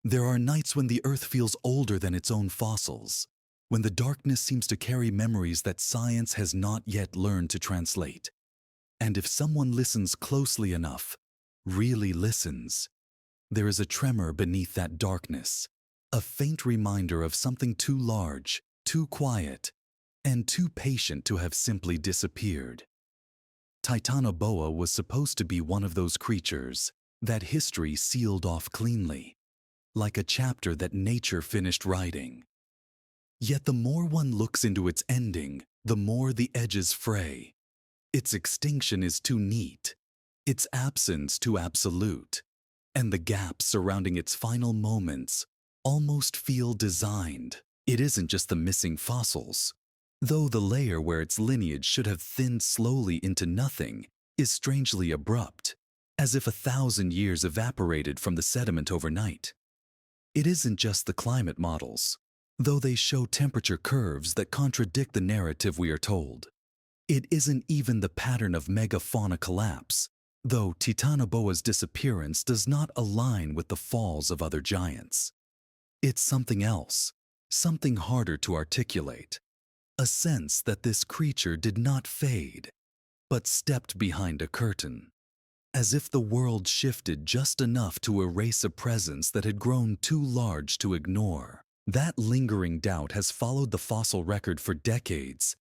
There are nights when the Earth feels older than its own fossils, when the darkness seems to carry memories that science has not yet learned to translate. And if someone listens closely enough, really listens, there is a tremor beneath that darkness, a faint reminder of something too large, too quiet, and too patient to have simply disappeared. Titanoboa was supposed to be one of those creatures that history sealed off cleanly, like a chapter that nature finished writing. Yet the more one looks into its ending, the more the edges fray. Its extinction is too neat, its absence too absolute, and the gaps surrounding its final moments almost feel designed. It isn't just the missing fossils, though the layer where its lineage should have thinned slowly into nothing is strangely abrupt, as if 1,000 years evaporated from the sediment overnight. It isn't just the climate models, though they show temperature curves that contradict the narrative we are told. It isn't even the pattern of megafauna collapse, though Titanoboa's disappearance does not align with the falls of other giants. It's something else, something harder to articulate, a sense that this creature did not fade, but stepped behind a curtain, as if the world shifted just enough to erase a presence that had grown too large to ignore. That lingering doubt has followed the fossil record for decades.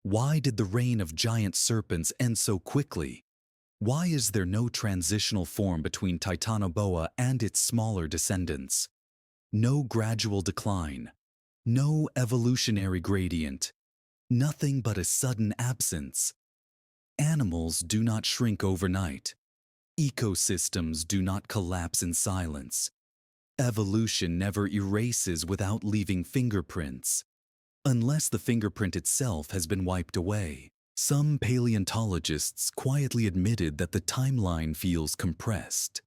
Why did the reign of giant serpents end so quickly? Why is there no transitional form between Titanoboa and its smaller descendants? No gradual decline, no evolutionary gradient, nothing but a sudden absence. Animals do not shrink overnight. Ecosystems do not collapse in silence. Evolution never erases without leaving fingerprints, unless the fingerprint itself has been wiped away. Some paleontologists quietly admitted that the timeline feels compressed.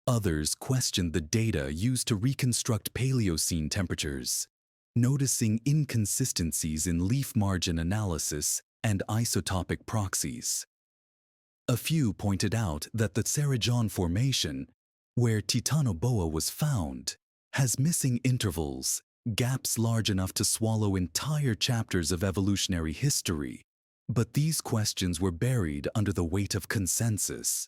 Others questioned the data used to reconstruct Paleocene temperatures, noticing inconsistencies in leaf margin analysis and isotopic proxies. A few pointed out that the Cerrejón Formation, where Titanoboa was found, has missing intervals, gaps large enough to swallow entire chapters of evolutionary history. But these questions were buried under the weight of consensus.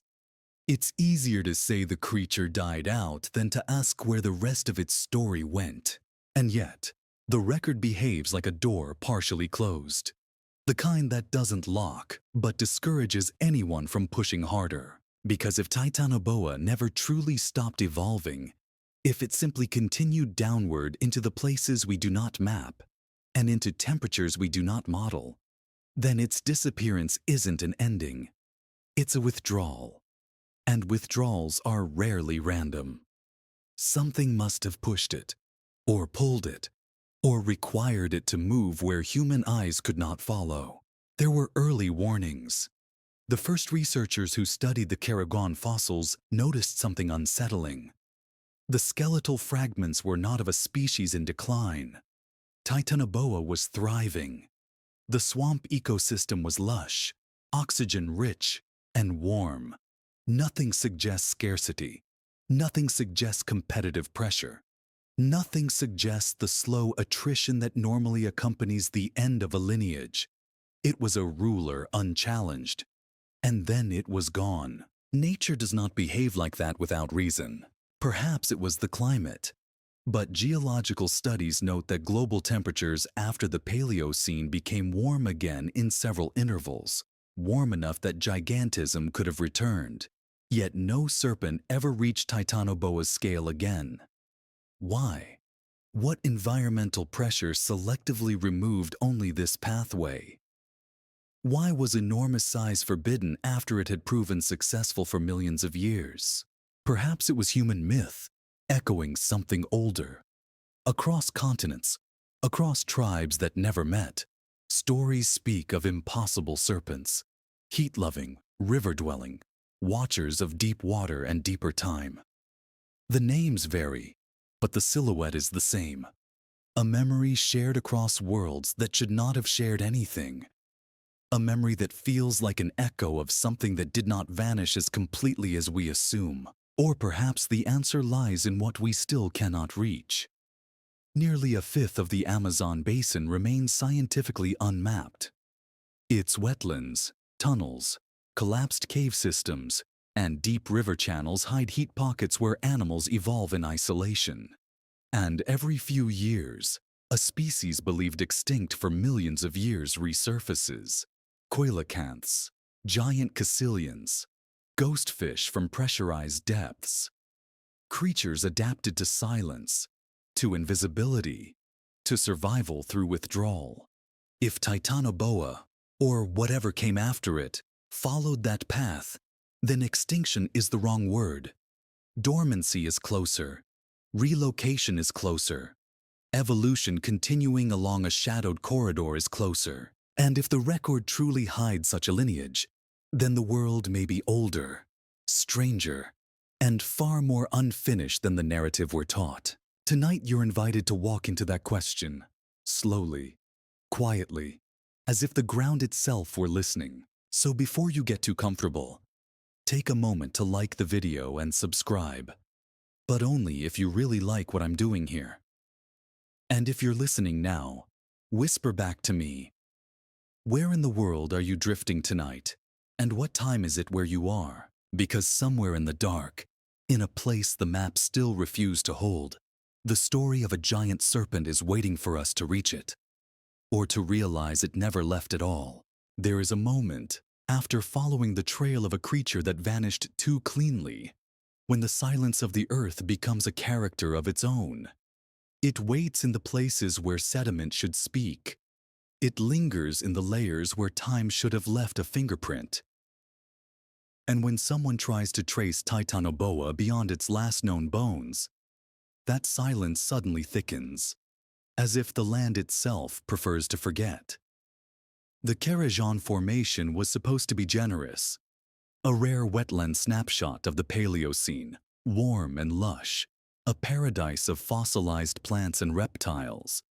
It's easier to say the creature died out than to ask where the rest of its story went. And yet, the record behaves like a door partially closed. The kind that doesn't lock, but discourages anyone from pushing harder. Because if Titanoboa never truly stopped evolving, if it simply continued downward into the places we do not map, and into temperatures we do not model, then its disappearance isn't an ending. It's a withdrawal. And withdrawals are rarely random. Something must have pushed it, or pulled it, or required it to move where human eyes could not follow. There were early warnings. The first researchers who studied the Cerrejón fossils noticed something unsettling. The skeletal fragments were not of a species in decline. Titanoboa was thriving. The swamp ecosystem was lush, oxygen-rich, and warm. Nothing suggests scarcity. Nothing suggests competitive pressure. Nothing suggests the slow attrition that normally accompanies the end of a lineage. It was a ruler unchallenged. And then it was gone. Nature does not behave like that without reason. Perhaps it was the climate. But geological studies note that global temperatures after the Paleocene became warm again in several intervals, warm enough that gigantism could have returned. Yet no serpent ever reached Titanoboa's scale again. Why? What environmental pressure selectively removed only this pathway? Why was enormous size forbidden after it had proven successful for millions of years? Perhaps it was human myth, echoing something older. Across continents, across tribes that never met, stories speak of impossible serpents, heat-loving, river-dwelling, watchers of deep water and deeper time. The names vary, but the silhouette is the same. A memory shared across worlds that should not have shared anything. A memory that feels like an echo of something that did not vanish as completely as we assume. Or perhaps the answer lies in what we still cannot reach. Nearly a fifth of the Amazon basin remains scientifically unmapped. Its wetlands, tunnels, collapsed cave systems, and deep river channels hide heat pockets where animals evolve in isolation. And every few years, a species believed extinct for millions of years resurfaces. Coelacanths, giant caecilians, ghost fish from pressurized depths. Creatures adapted to silence, to invisibility, to survival through withdrawal. If Titanoboa, or whatever came after it, followed that path, then extinction is the wrong word. Dormancy is closer. Relocation is closer. Evolution continuing along a shadowed corridor is closer. And if the record truly hides such a lineage, then the world may be older, stranger, and far more unfinished than the narrative we're taught. Tonight you're invited to walk into that question, slowly, quietly, as if the ground itself were listening. So before you get too comfortable, take a moment to like the video and subscribe. But only if you really like what I'm doing here. And if you're listening now, whisper back to me. Where in the world are you drifting tonight? And what time is it where you are? Because somewhere in the dark, in a place the maps still refuse to hold, the story of a giant serpent is waiting for us to reach it. Or to realize it never left at all. There is a moment, after following the trail of a creature that vanished too cleanly, when the silence of the earth becomes a character of its own. It waits in the places where sediment should speak. It lingers in the layers where time should have left a fingerprint. And when someone tries to trace Titanoboa beyond its last known bones, that silence suddenly thickens, as if the land itself prefers to forget. The Cerrejón Formation was supposed to be generous, a rare wetland snapshot of the Paleocene, warm and lush, a paradise of fossilized plants and reptiles.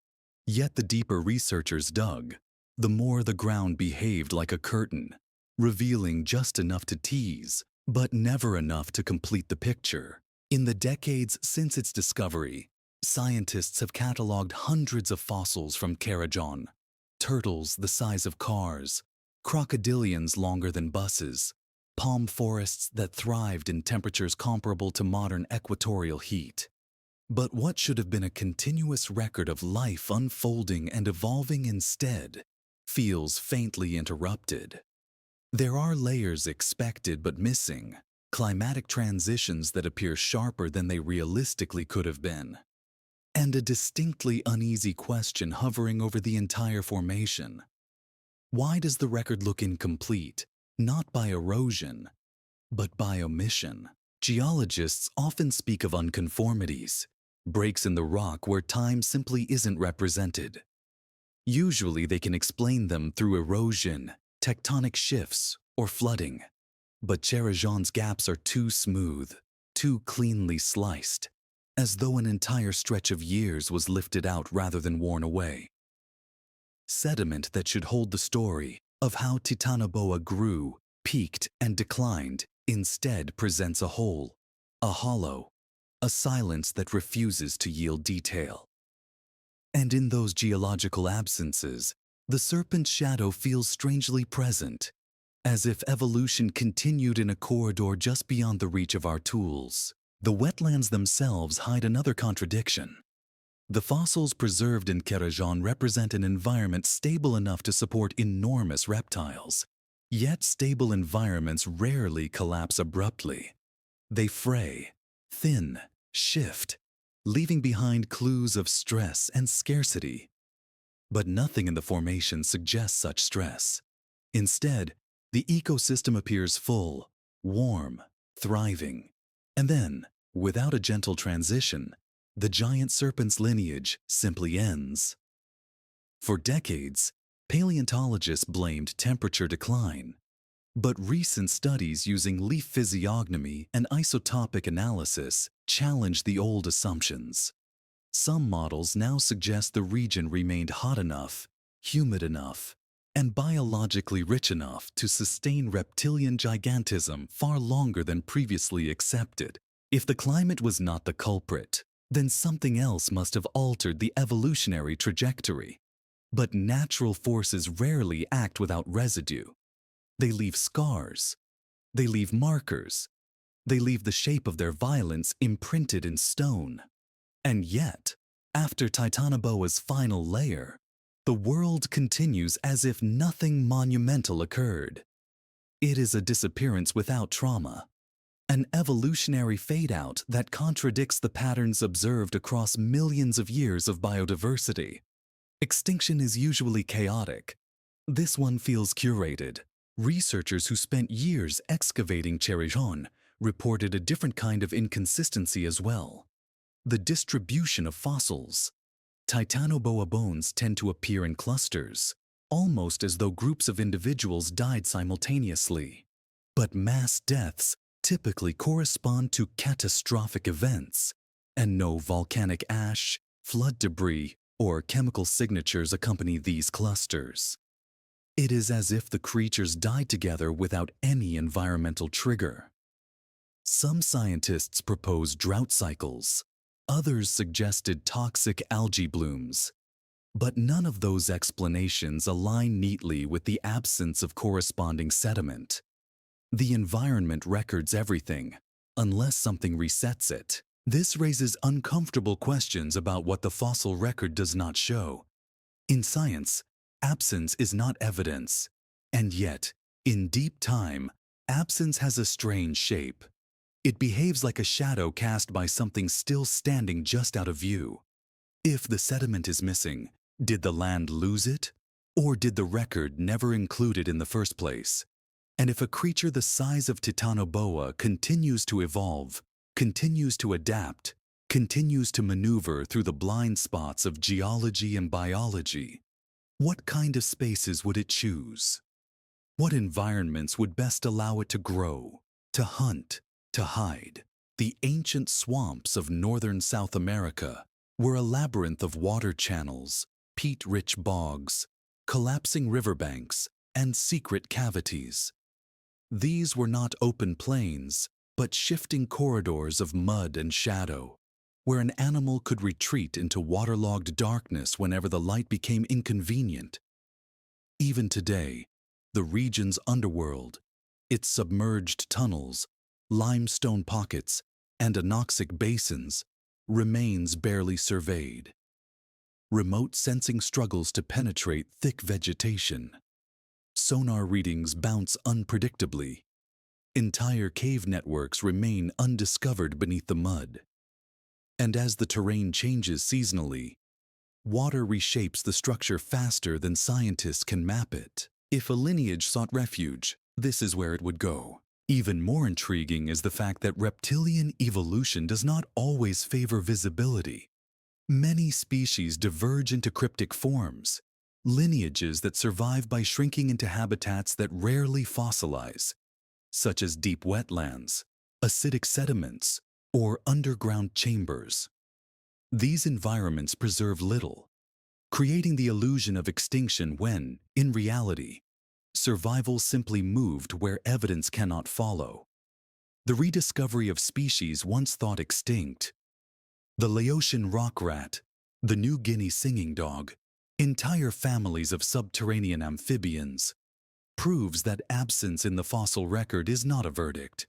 Yet the deeper researchers dug, the more the ground behaved like a curtain, revealing just enough to tease, but never enough to complete the picture. In the decades since its discovery, scientists have cataloged hundreds of fossils from Cerrejón. Turtles the size of cars, crocodilians longer than buses, palm forests that thrived in temperatures comparable to modern equatorial heat. But what should have been a continuous record of life unfolding and evolving instead feels faintly interrupted. There are layers expected but missing, climatic transitions that appear sharper than they realistically could have been, and a distinctly uneasy question hovering over the entire formation. Why does the record look incomplete, not by erosion, but by omission? Geologists often speak of unconformities, breaks in the rock where time simply isn't represented. Usually they can explain them through erosion, tectonic shifts, or flooding. But Cerrejón's gaps are too smooth, too cleanly sliced, as though an entire stretch of years was lifted out rather than worn away. Sediment that should hold the story of how Titanoboa grew, peaked, and declined instead presents a hole, a hollow, a silence that refuses to yield detail. And in those geological absences, the serpent's shadow feels strangely present, as if evolution continued in a corridor just beyond the reach of our tools. The wetlands themselves hide another contradiction. The fossils preserved in Cerrejón represent an environment stable enough to support enormous reptiles. Yet stable environments rarely collapse abruptly. They fray, thin, shift, leaving behind clues of stress and scarcity. But nothing in the formation suggests such stress. Instead, the ecosystem appears full, warm, thriving. And then, without a gentle transition, the giant serpent's lineage simply ends. For decades, paleontologists blamed temperature decline, but recent studies using leaf physiognomy and isotopic analysis challenged the old assumptions. Some models now suggest the region remained hot enough, humid enough, and biologically rich enough to sustain reptilian gigantism far longer than previously accepted. If the climate was not the culprit, then something else must have altered the evolutionary trajectory. But natural forces rarely act without residue. They leave scars. They leave markers. They leave the shape of their violence imprinted in stone. And yet, after Titanoboa's final layer, the world continues as if nothing monumental occurred. It is a disappearance without trauma, an evolutionary fade-out that contradicts the patterns observed across millions of years of biodiversity. Extinction is usually chaotic. This one feels curated. Researchers who spent years excavating Cerrejón reported a different kind of inconsistency as well. The distribution of fossils. Titanoboa bones tend to appear in clusters, almost as though groups of individuals died simultaneously. But mass deaths typically correspond to catastrophic events, and no volcanic ash, flood debris, or chemical signatures accompany these clusters. It is as if the creatures died together without any environmental trigger. Some scientists propose drought cycles. Others suggested toxic algae blooms. But none of those explanations align neatly with the absence of corresponding sediment. The environment records everything, unless something resets it. This raises uncomfortable questions about what the fossil record does not show. In science, absence is not evidence. And yet, in deep time, absence has a strange shape. It behaves like a shadow cast by something still standing just out of view. If the sediment is missing, did the land lose it? Or did the record never include it in the first place? And if a creature the size of Titanoboa continues to evolve, continues to adapt, continues to maneuver through the blind spots of geology and biology, what kind of spaces would it choose? What environments would best allow it to grow, to hunt, to hide? The ancient swamps of northern South America were a labyrinth of water channels, peat-rich bogs, collapsing riverbanks, and secret cavities. These were not open plains, but shifting corridors of mud and shadow, where an animal could retreat into waterlogged darkness whenever the light became inconvenient. Even today, the region's underworld, its submerged tunnels, limestone pockets, and anoxic basins, remains barely surveyed. Remote sensing struggles to penetrate thick vegetation. Sonar readings bounce unpredictably. Entire cave networks remain undiscovered beneath the mud. And as the terrain changes seasonally, water reshapes the structure faster than scientists can map it. If a lineage sought refuge, this is where it would go. Even more intriguing is the fact that reptilian evolution does not always favor visibility. Many species diverge into cryptic forms, lineages that survive by shrinking into habitats that rarely fossilize, such as deep wetlands, acidic sediments, or underground chambers. These environments preserve little, creating the illusion of extinction when, in reality, survival simply moved where evidence cannot follow. The rediscovery of species once thought extinct, the Laotian rock rat, the New Guinea singing dog, entire families of subterranean amphibians, proves that absence in the fossil record is not a verdict.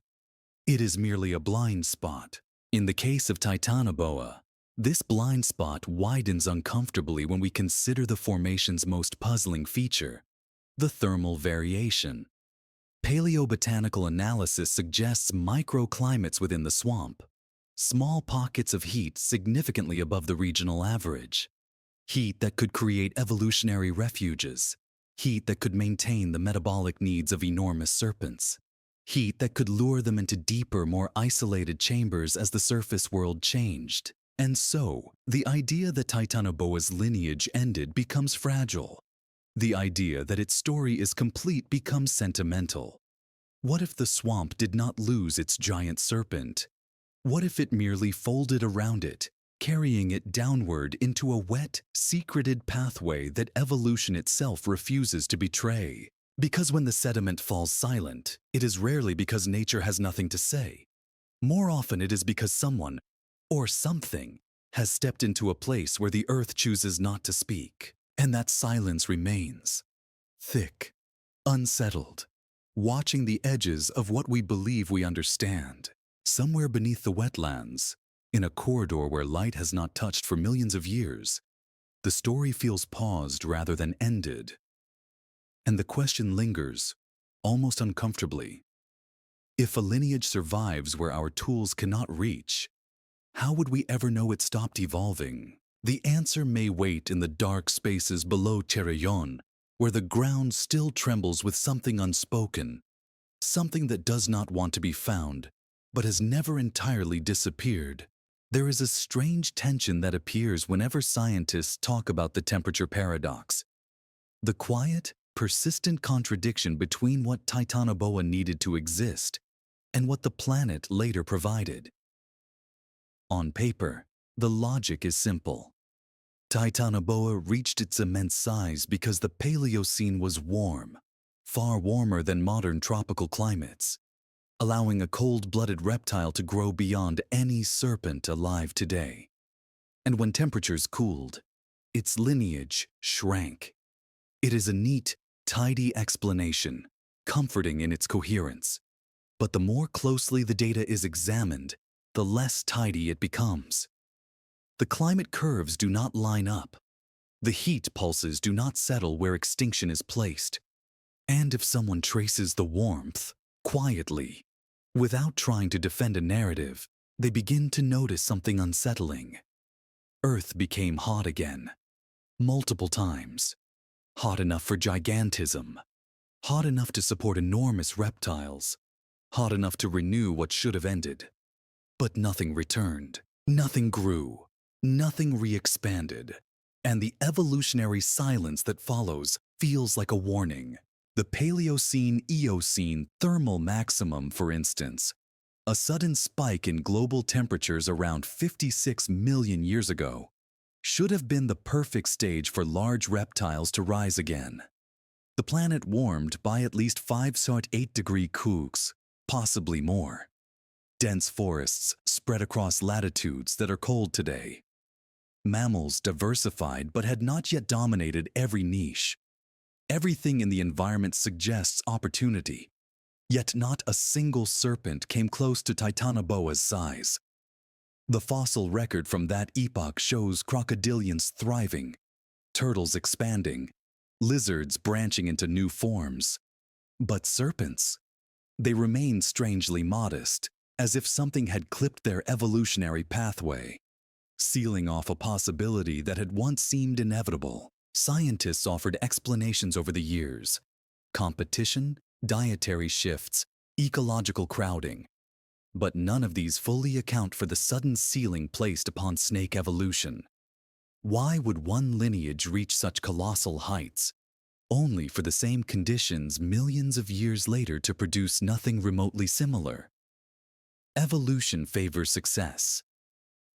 It is merely a blind spot. In the case of Titanoboa, this blind spot widens uncomfortably when we consider the formation's most puzzling feature, the thermal variation. Paleobotanical analysis suggests microclimates within the swamp, small pockets of heat significantly above the regional average. Heat that could create evolutionary refuges, heat that could maintain the metabolic needs of enormous serpents, heat that could lure them into deeper, more isolated chambers as the surface world changed. And so, the idea that Titanoboa's lineage ended becomes fragile. The idea that its story is complete becomes sentimental. What if the swamp did not lose its giant serpent? What if it merely folded around it, carrying it downward into a wet, secreted pathway that evolution itself refuses to betray? Because when the sediment falls silent, it is rarely because nature has nothing to say. More often it is because someone, or something, has stepped into a place where the earth chooses not to speak, and that silence remains, thick, unsettled, watching the edges of what we believe we understand. Somewhere beneath the wetlands, in a corridor where light has not touched for millions of years, the story feels paused rather than ended. And the question lingers, almost uncomfortably. If a lineage survives where our tools cannot reach, how would we ever know it stopped evolving? The answer may wait in the dark spaces below Cerrejón, where the ground still trembles with something unspoken, something that does not want to be found, but has never entirely disappeared. There is a strange tension that appears whenever scientists talk about the temperature paradox. The quiet, persistent contradiction between what Titanoboa needed to exist and what the planet later provided. On paper, the logic is simple. Titanoboa reached its immense size because the Paleocene was warm, far warmer than modern tropical climates, allowing a cold-blooded reptile to grow beyond any serpent alive today. And when temperatures cooled, its lineage shrank. It is a neat, tidy explanation, comforting in its coherence. But the more closely the data is examined, the less tidy it becomes. The climate curves do not line up. The heat pulses do not settle where extinction is placed. And if someone traces the warmth, quietly, without trying to defend a narrative, they begin to notice something unsettling. Earth became hot again, multiple times. Hot enough for gigantism, hot enough to support enormous reptiles, hot enough to renew what should have ended. But nothing returned, nothing grew, nothing re-expanded, and the evolutionary silence that follows feels like a warning. The Paleocene-Eocene thermal maximum, for instance, a sudden spike in global temperatures around 56 million years ago, should have been the perfect stage for large reptiles to rise again. The planet warmed by at least 5.8 degree coups, possibly more. Dense forests spread across latitudes that are cold today. Mammals diversified but had not yet dominated every niche. Everything in the environment suggests opportunity, yet not a single serpent came close to Titanoboa's size. The fossil record from that epoch shows crocodilians thriving, turtles expanding, lizards branching into new forms. But serpents, they remain strangely modest, as if something had clipped their evolutionary pathway, sealing off a possibility that had once seemed inevitable. Scientists offered explanations over the years: competition, dietary shifts, ecological crowding. But none of these fully account for the sudden ceiling placed upon snake evolution. Why would one lineage reach such colossal heights, only for the same conditions millions of years later to produce nothing remotely similar? Evolution favors success.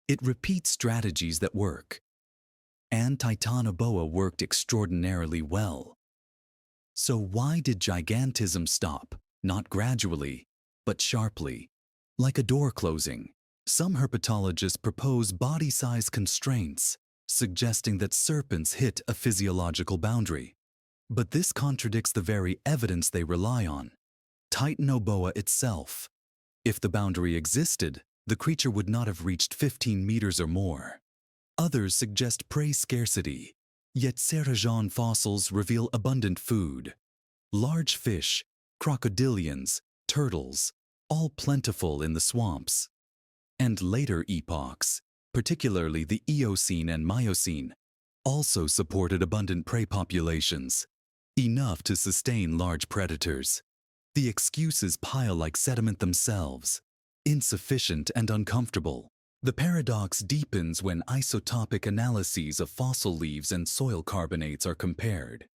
It repeats strategies that work. And Titanoboa worked extraordinarily well. So why did gigantism stop, not gradually, but sharply? Like a door closing, some herpetologists propose body size constraints, suggesting that serpents hit a physiological boundary. But this contradicts the very evidence they rely on: Titanoboa itself. If the boundary existed, the creature would not have reached 15 meters or more. Others suggest prey scarcity, yet Cerrejón fossils reveal abundant food. Large fish, crocodilians, turtles, all plentiful in the swamps. And later epochs, particularly the Eocene and Miocene, also supported abundant prey populations, enough to sustain large predators. The excuses pile like sediment themselves, insufficient and uncomfortable. The paradox deepens when isotopic analyses of fossil leaves and soil carbonates are compared.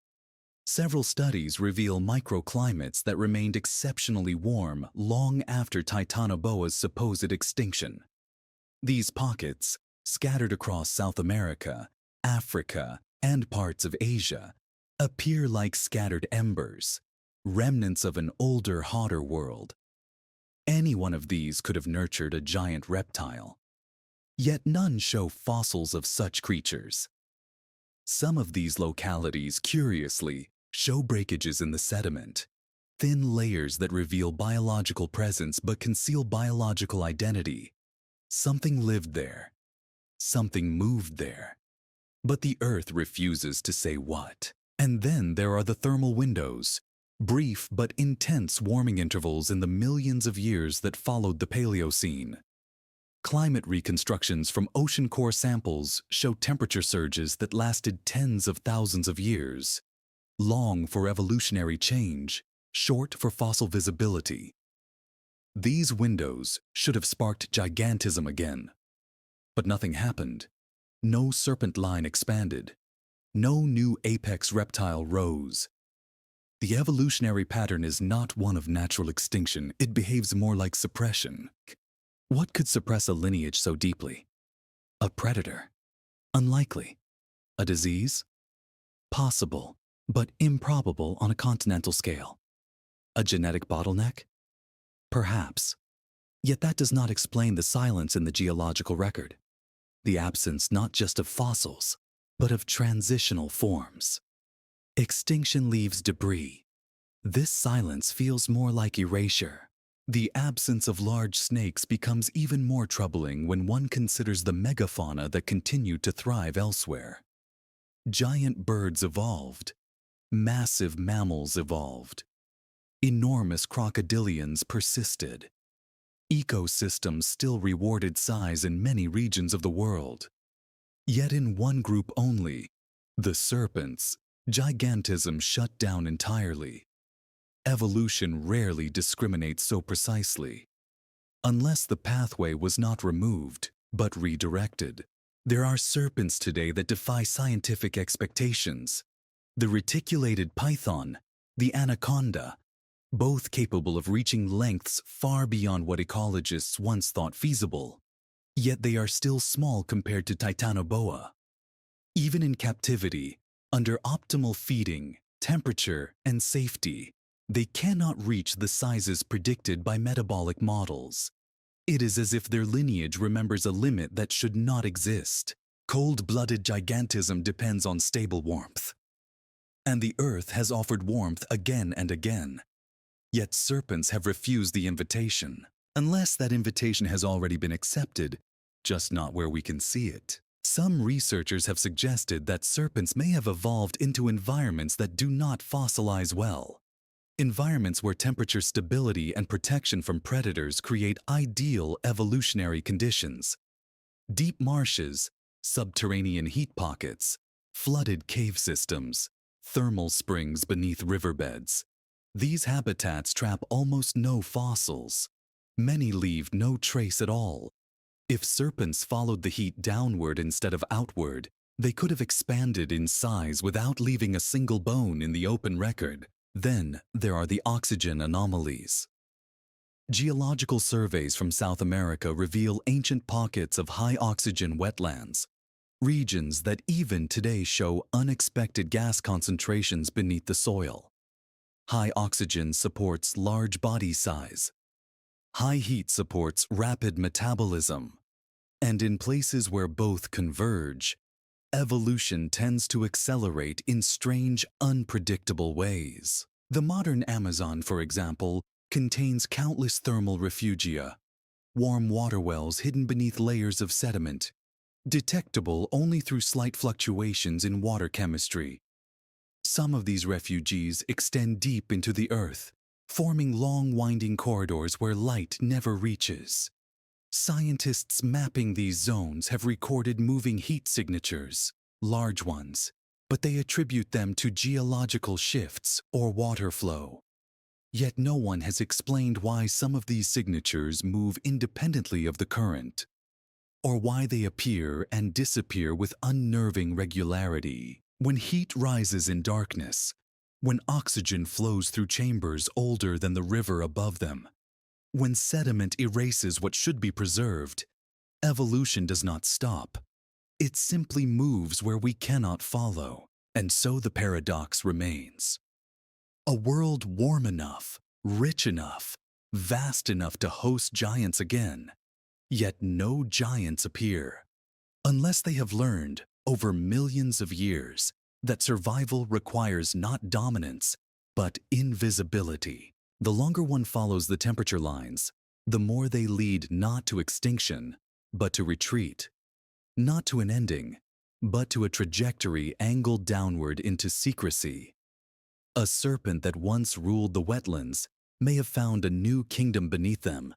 Several studies reveal microclimates that remained exceptionally warm long after Titanoboa's supposed extinction. These pockets, scattered across South America, Africa, and parts of Asia, appear like scattered embers, remnants of an older, hotter world. Any one of these could have nurtured a giant reptile. Yet none show fossils of such creatures. Some of these localities, curiously, show breakages in the sediment, thin layers that reveal biological presence but conceal biological identity. Something lived there. Something moved there. But the Earth refuses to say what. And then there are the thermal windows, brief but intense warming intervals in the millions of years that followed the Paleocene. Climate reconstructions from ocean core samples show temperature surges that lasted tens of thousands of years, long for evolutionary change, short for fossil visibility. These windows should have sparked gigantism again. But nothing happened. No serpent line expanded. No new apex reptile rose. The evolutionary pattern is not one of natural extinction. It behaves more like suppression. What could suppress a lineage so deeply? A predator? Unlikely. A disease? Possible, but improbable on a continental scale. A genetic bottleneck? Perhaps. Yet that does not explain the silence in the geological record. The absence not just of fossils, but of transitional forms. Extinction leaves debris. This silence feels more like erasure. The absence of large snakes becomes even more troubling when one considers the megafauna that continued to thrive elsewhere. Giant birds evolved. Massive mammals evolved. Enormous crocodilians persisted. Ecosystems still rewarded size in many regions of the world. Yet in one group only, the serpents, gigantism shut down entirely. Evolution rarely discriminates so precisely. Unless the pathway was not removed, but redirected. There are serpents today that defy scientific expectations. The reticulated python, the anaconda, both capable of reaching lengths far beyond what ecologists once thought feasible. Yet they are still small compared to Titanoboa. Even in captivity, under optimal feeding, temperature, and safety, they cannot reach the sizes predicted by metabolic models. It is as if their lineage remembers a limit that should not exist. Cold-blooded gigantism depends on stable warmth. And the Earth has offered warmth again and again. Yet serpents have refused the invitation, unless that invitation has already been accepted, just not where we can see it. Some researchers have suggested that serpents may have evolved into environments that do not fossilize well. Environments where temperature stability and protection from predators create ideal evolutionary conditions. Deep marshes, subterranean heat pockets, flooded cave systems, thermal springs beneath riverbeds. These habitats trap almost no fossils. Many leave no trace at all. If serpents followed the heat downward instead of outward, they could have expanded in size without leaving a single bone in the open record. Then there are the oxygen anomalies. Geological surveys from South America reveal ancient pockets of high oxygen wetlands, regions that even today show unexpected gas concentrations beneath the soil. High oxygen supports large body size. High heat supports rapid metabolism. And in places where both converge, evolution tends to accelerate in strange, unpredictable ways. The modern Amazon, for example, contains countless thermal refugia, warm water wells hidden beneath layers of sediment, detectable only through slight fluctuations in water chemistry. Some of these refugees extend deep into the earth, forming long winding corridors where light never reaches. Scientists mapping these zones have recorded moving heat signatures, large ones, but they attribute them to geological shifts or water flow. Yet no one has explained why some of these signatures move independently of the current, or why they appear and disappear with unnerving regularity. When heat rises in darkness, when oxygen flows through chambers older than the river above them, when sediment erases what should be preserved, evolution does not stop. It simply moves where we cannot follow, and so the paradox remains. A world warm enough, rich enough, vast enough to host giants again. Yet no giants appear, unless they have learned, over millions of years, that survival requires not dominance, but invisibility. The longer one follows the temperature lines, the more they lead not to extinction, but to retreat. Not to an ending, but to a trajectory angled downward into secrecy. A serpent that once ruled the wetlands may have found a new kingdom beneath them,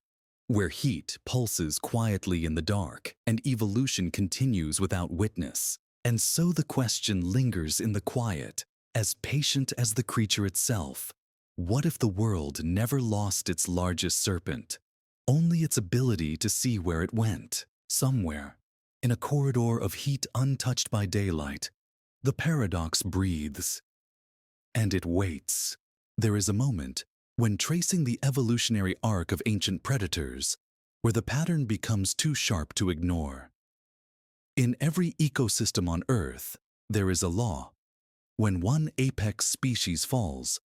where heat pulses quietly in the dark and evolution continues without witness. And so the question lingers in the quiet, as patient as the creature itself. What if the world never lost its largest serpent? Only its ability to see where it went. Somewhere, in a corridor of heat untouched by daylight, the paradox breathes. And it waits. There is a moment when tracing the evolutionary arc of ancient predators, where the pattern becomes too sharp to ignore. In every ecosystem on Earth, there is a law. When one apex species falls,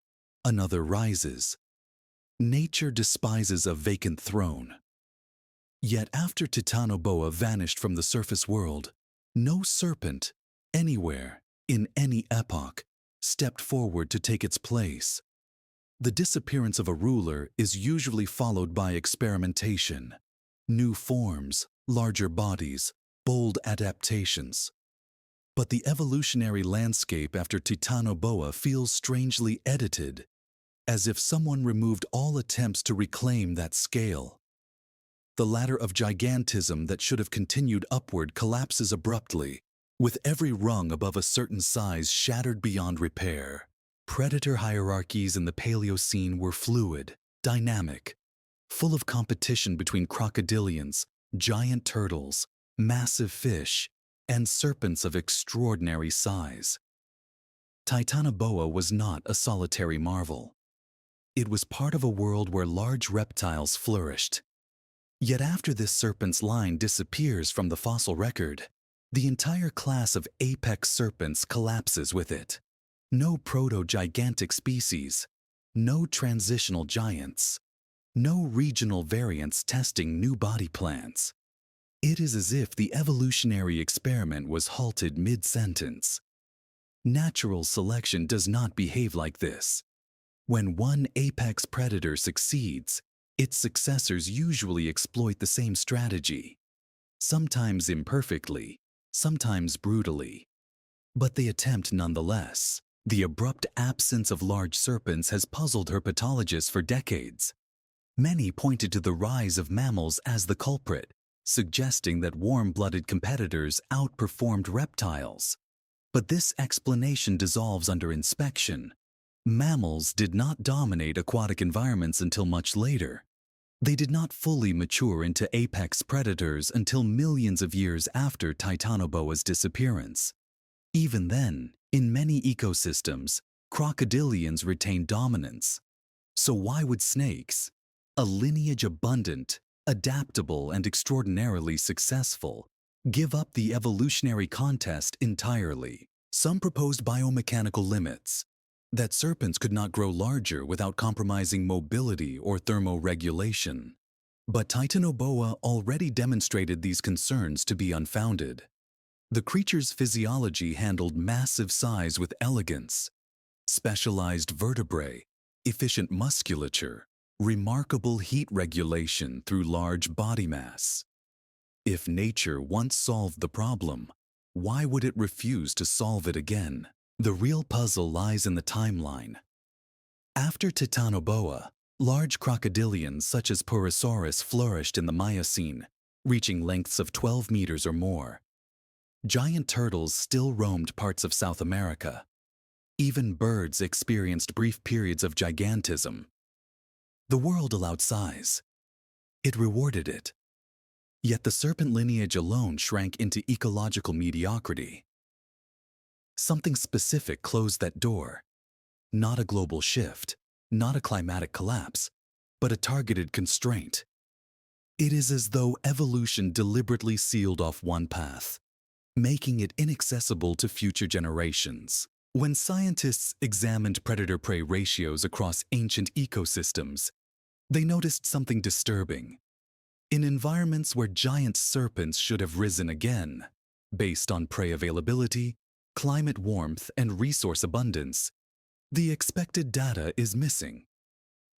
another rises. Nature despises a vacant throne. Yet after Titanoboa vanished from the surface world, no serpent, anywhere, in any epoch, stepped forward to take its place. The disappearance of a ruler is usually followed by experimentation, new forms, larger bodies, bold adaptations. But the evolutionary landscape after Titanoboa feels strangely edited, as if someone removed all attempts to reclaim that scale. The ladder of gigantism that should have continued upward collapses abruptly, with every rung above a certain size shattered beyond repair. Predator hierarchies in the Paleocene were fluid, dynamic, full of competition between crocodilians, giant turtles, massive fish, and serpents of extraordinary size. Titanoboa was not a solitary marvel. It was part of a world where large reptiles flourished. Yet after this serpent's line disappears from the fossil record, the entire class of apex serpents collapses with it. No proto-gigantic species, no transitional giants, no regional variants testing new body plans. It is as if the evolutionary experiment was halted mid-sentence. Natural selection does not behave like this. When one apex predator succeeds, its successors usually exploit the same strategy, sometimes imperfectly, sometimes brutally. But they attempt nonetheless. The abrupt absence of large serpents has puzzled herpetologists for decades. Many pointed to the rise of mammals as the culprit, suggesting that warm-blooded competitors outperformed reptiles. But this explanation dissolves under inspection. Mammals did not dominate aquatic environments until much later. They did not fully mature into apex predators until millions of years after Titanoboa's disappearance. Even then, in many ecosystems, crocodilians retain dominance. So why would snakes, a lineage abundant, adaptable, and extraordinarily successful, give up the evolutionary contest entirely? Some proposed biomechanical limits, that serpents could not grow larger without compromising mobility or thermoregulation. But Titanoboa already demonstrated these concerns to be unfounded. The creature's physiology handled massive size with elegance, specialized vertebrae, efficient musculature, remarkable heat regulation through large body mass. If nature once solved the problem, why would it refuse to solve it again? The real puzzle lies in the timeline. After Titanoboa, large crocodilians such as Purosaurus flourished in the Miocene, reaching lengths of 12 meters or more. Giant turtles still roamed parts of South America. Even birds experienced brief periods of gigantism. The world allowed size. It rewarded it. Yet the serpent lineage alone shrank into ecological mediocrity. Something specific closed that door. Not a global shift, not a climatic collapse, but a targeted constraint. It is as though evolution deliberately sealed off one path, making it inaccessible to future generations. When scientists examined predator-prey ratios across ancient ecosystems, They noticed something disturbing. In environments where giant serpents should have risen again, based on prey availability, climate warmth, and resource abundance, the expected data is missing.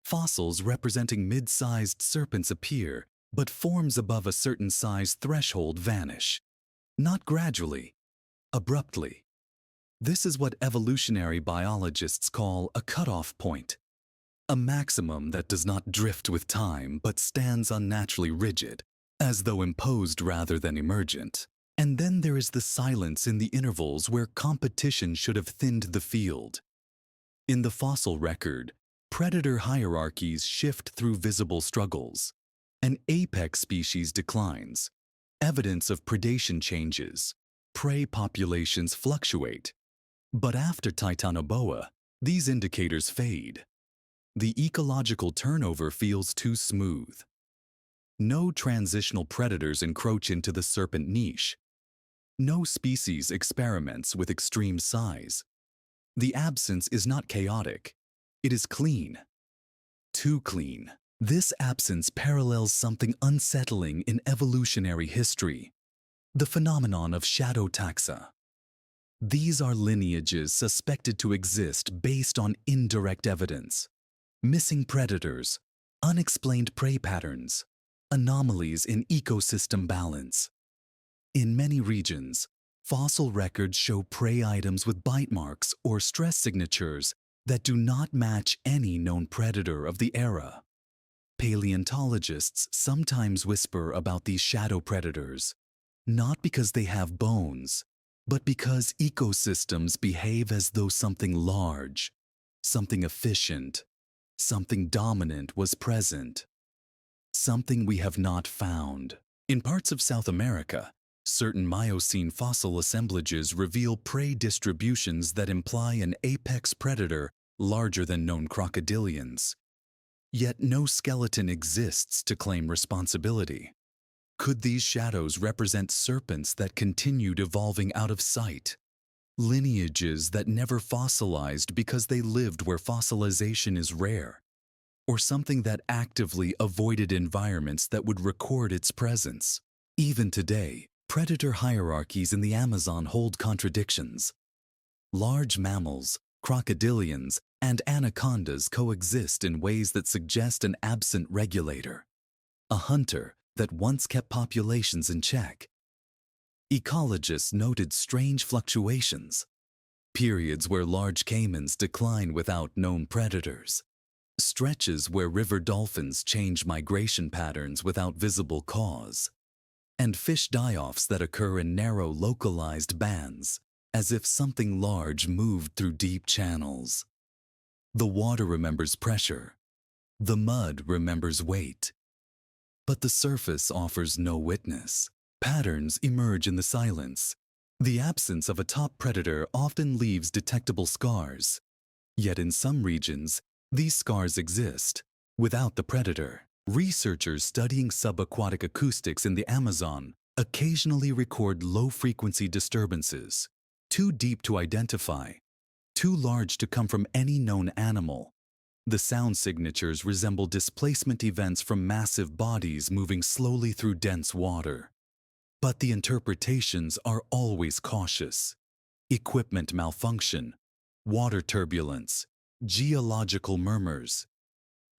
Fossils representing mid-sized serpents appear, but forms above a certain size threshold vanish. Not gradually, abruptly. This is what evolutionary biologists call a cutoff point. A maximum that does not drift with time but stands unnaturally rigid, as though imposed rather than emergent. And then there is the silence in the intervals where competition should have thinned the field. In the fossil record, predator hierarchies shift through visible struggles. An apex species declines. Evidence of predation changes. Prey populations fluctuate. But after Titanoboa, these indicators fade. The ecological turnover feels too smooth. No transitional predators encroach into the serpent niche. No species experiments with extreme size. The absence is not chaotic. It is clean. Too clean. This absence parallels something unsettling in evolutionary history, the phenomenon of shadow taxa. These are lineages suspected to exist based on indirect evidence. Missing predators, unexplained prey patterns, anomalies in ecosystem balance. In many regions, fossil records show prey items with bite marks or stress signatures that do not match any known predator of the era. Paleontologists sometimes whisper about these shadow predators, not because they have bones, but because ecosystems behave as though something large, something efficient, something dominant was present. Something we have not found. In parts of South America, certain Miocene fossil assemblages reveal prey distributions that imply an apex predator larger than known crocodilians. Yet no skeleton exists to claim responsibility. Could these shadows represent serpents that continued evolving out of sight? Lineages that never fossilized because they lived where fossilization is rare? Or something that actively avoided environments that would record its presence? Even today, predator hierarchies in the Amazon hold contradictions. Large mammals, crocodilians, and anacondas coexist in ways that suggest an absent regulator, a hunter that once kept populations in check. Ecologists noted strange fluctuations, periods where large caimans decline without known predators, stretches where river dolphins change migration patterns without visible cause, and fish die-offs that occur in narrow localized bands, as if something large moved through deep channels. The water remembers pressure. The mud remembers weight. But the surface offers no witness. Patterns emerge in the silence. The absence of a top predator often leaves detectable scars. Yet in some regions, these scars exist, without the predator. Researchers studying subaquatic acoustics in the Amazon occasionally record low-frequency disturbances, too deep to identify, too large to come from any known animal. The sound signatures resemble displacement events from massive bodies moving slowly through dense water. But the interpretations are always cautious. Equipment malfunction, water turbulence, geological murmurs.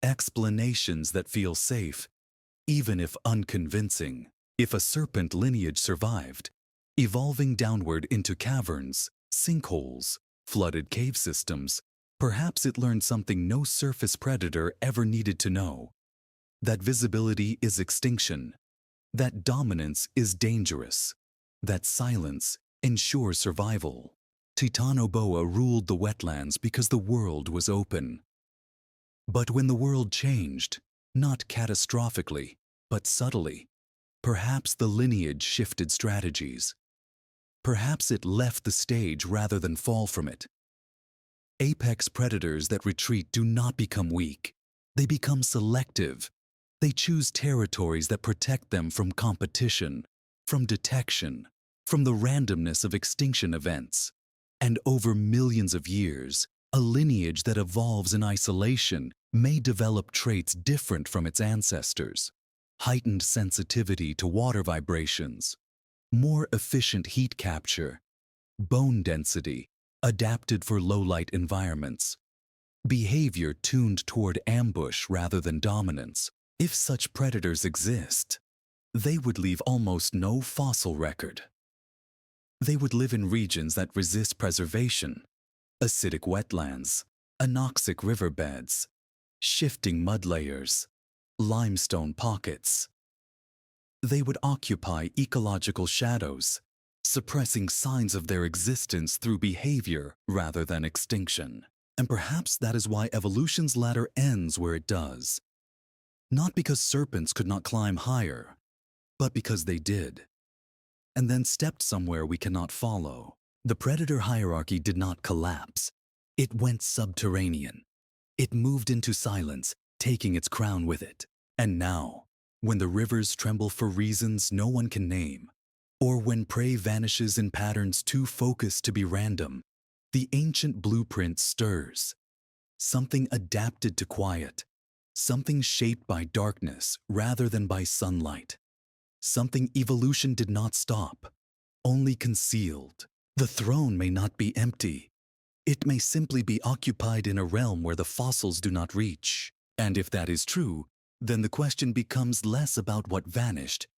Explanations that feel safe, even if unconvincing. If a serpent lineage survived, evolving downward into caverns, sinkholes, flooded cave systems, perhaps it learned something no surface predator ever needed to know. That visibility is extinction. That dominance is dangerous. That silence ensures survival. Titanoboa ruled the wetlands because the world was open. But when the world changed, not catastrophically, but subtly, perhaps the lineage shifted strategies. Perhaps it left the stage rather than fall from it. Apex predators that retreat do not become weak. They become selective. They choose territories that protect them from competition, from detection, from the randomness of extinction events. And over millions of years, a lineage that evolves in isolation may develop traits different from its ancestors: heightened sensitivity to water vibrations, more efficient heat capture, bone density adapted for low-light environments, behavior tuned toward ambush rather than dominance. If such predators exist, they would leave almost no fossil record. They would live in regions that resist preservation: acidic wetlands, anoxic riverbeds, shifting mud layers, limestone pockets. They would occupy ecological shadows, suppressing signs of their existence through behavior rather than extinction. And perhaps that is why evolution's ladder ends where it does. Not because serpents could not climb higher, but because they did, and then stepped somewhere we cannot follow. The predator hierarchy did not collapse. It went subterranean. It moved into silence, taking its crown with it. And now, when the rivers tremble for reasons no one can name, or when prey vanishes in patterns too focused to be random, the ancient blueprint stirs. Something adapted to quiet. Something shaped by darkness rather than by sunlight. Something evolution did not stop, only concealed. The throne may not be empty. It may simply be occupied in a realm where the fossils do not reach. And if that is true, then the question becomes less about what vanished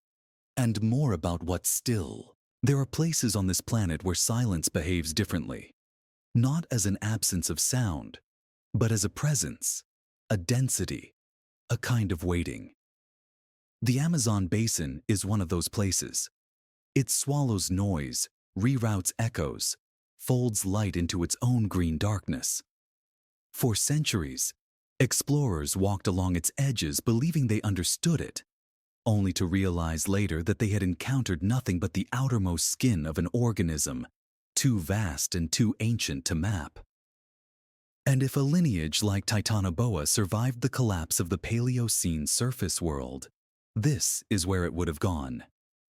and more about what's still. There are places on this planet where silence behaves differently, not as an absence of sound, but as a presence, a density, a kind of waiting. The Amazon basin is one of those places. It swallows noise, reroutes echoes, folds light into its own green darkness. For centuries, explorers walked along its edges believing they understood it, only to realize later that they had encountered nothing but the outermost skin of an organism, too vast and too ancient to map. And if a lineage like Titanoboa survived the collapse of the Paleocene surface world, this is where it would have gone: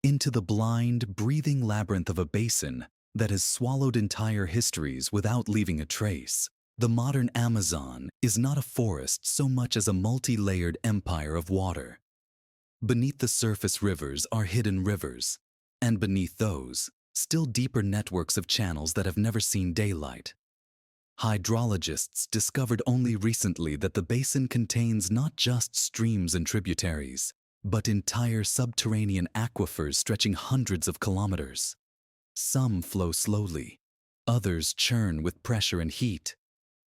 into the blind, breathing labyrinth of a basin that has swallowed entire histories without leaving a trace. The modern Amazon is not a forest so much as a multi-layered empire of water. Beneath the surface rivers are hidden rivers, and beneath those, still deeper networks of channels that have never seen daylight. Hydrologists discovered only recently that the basin contains not just streams and tributaries, but entire subterranean aquifers stretching hundreds of kilometers. Some flow slowly, others churn with pressure and heat.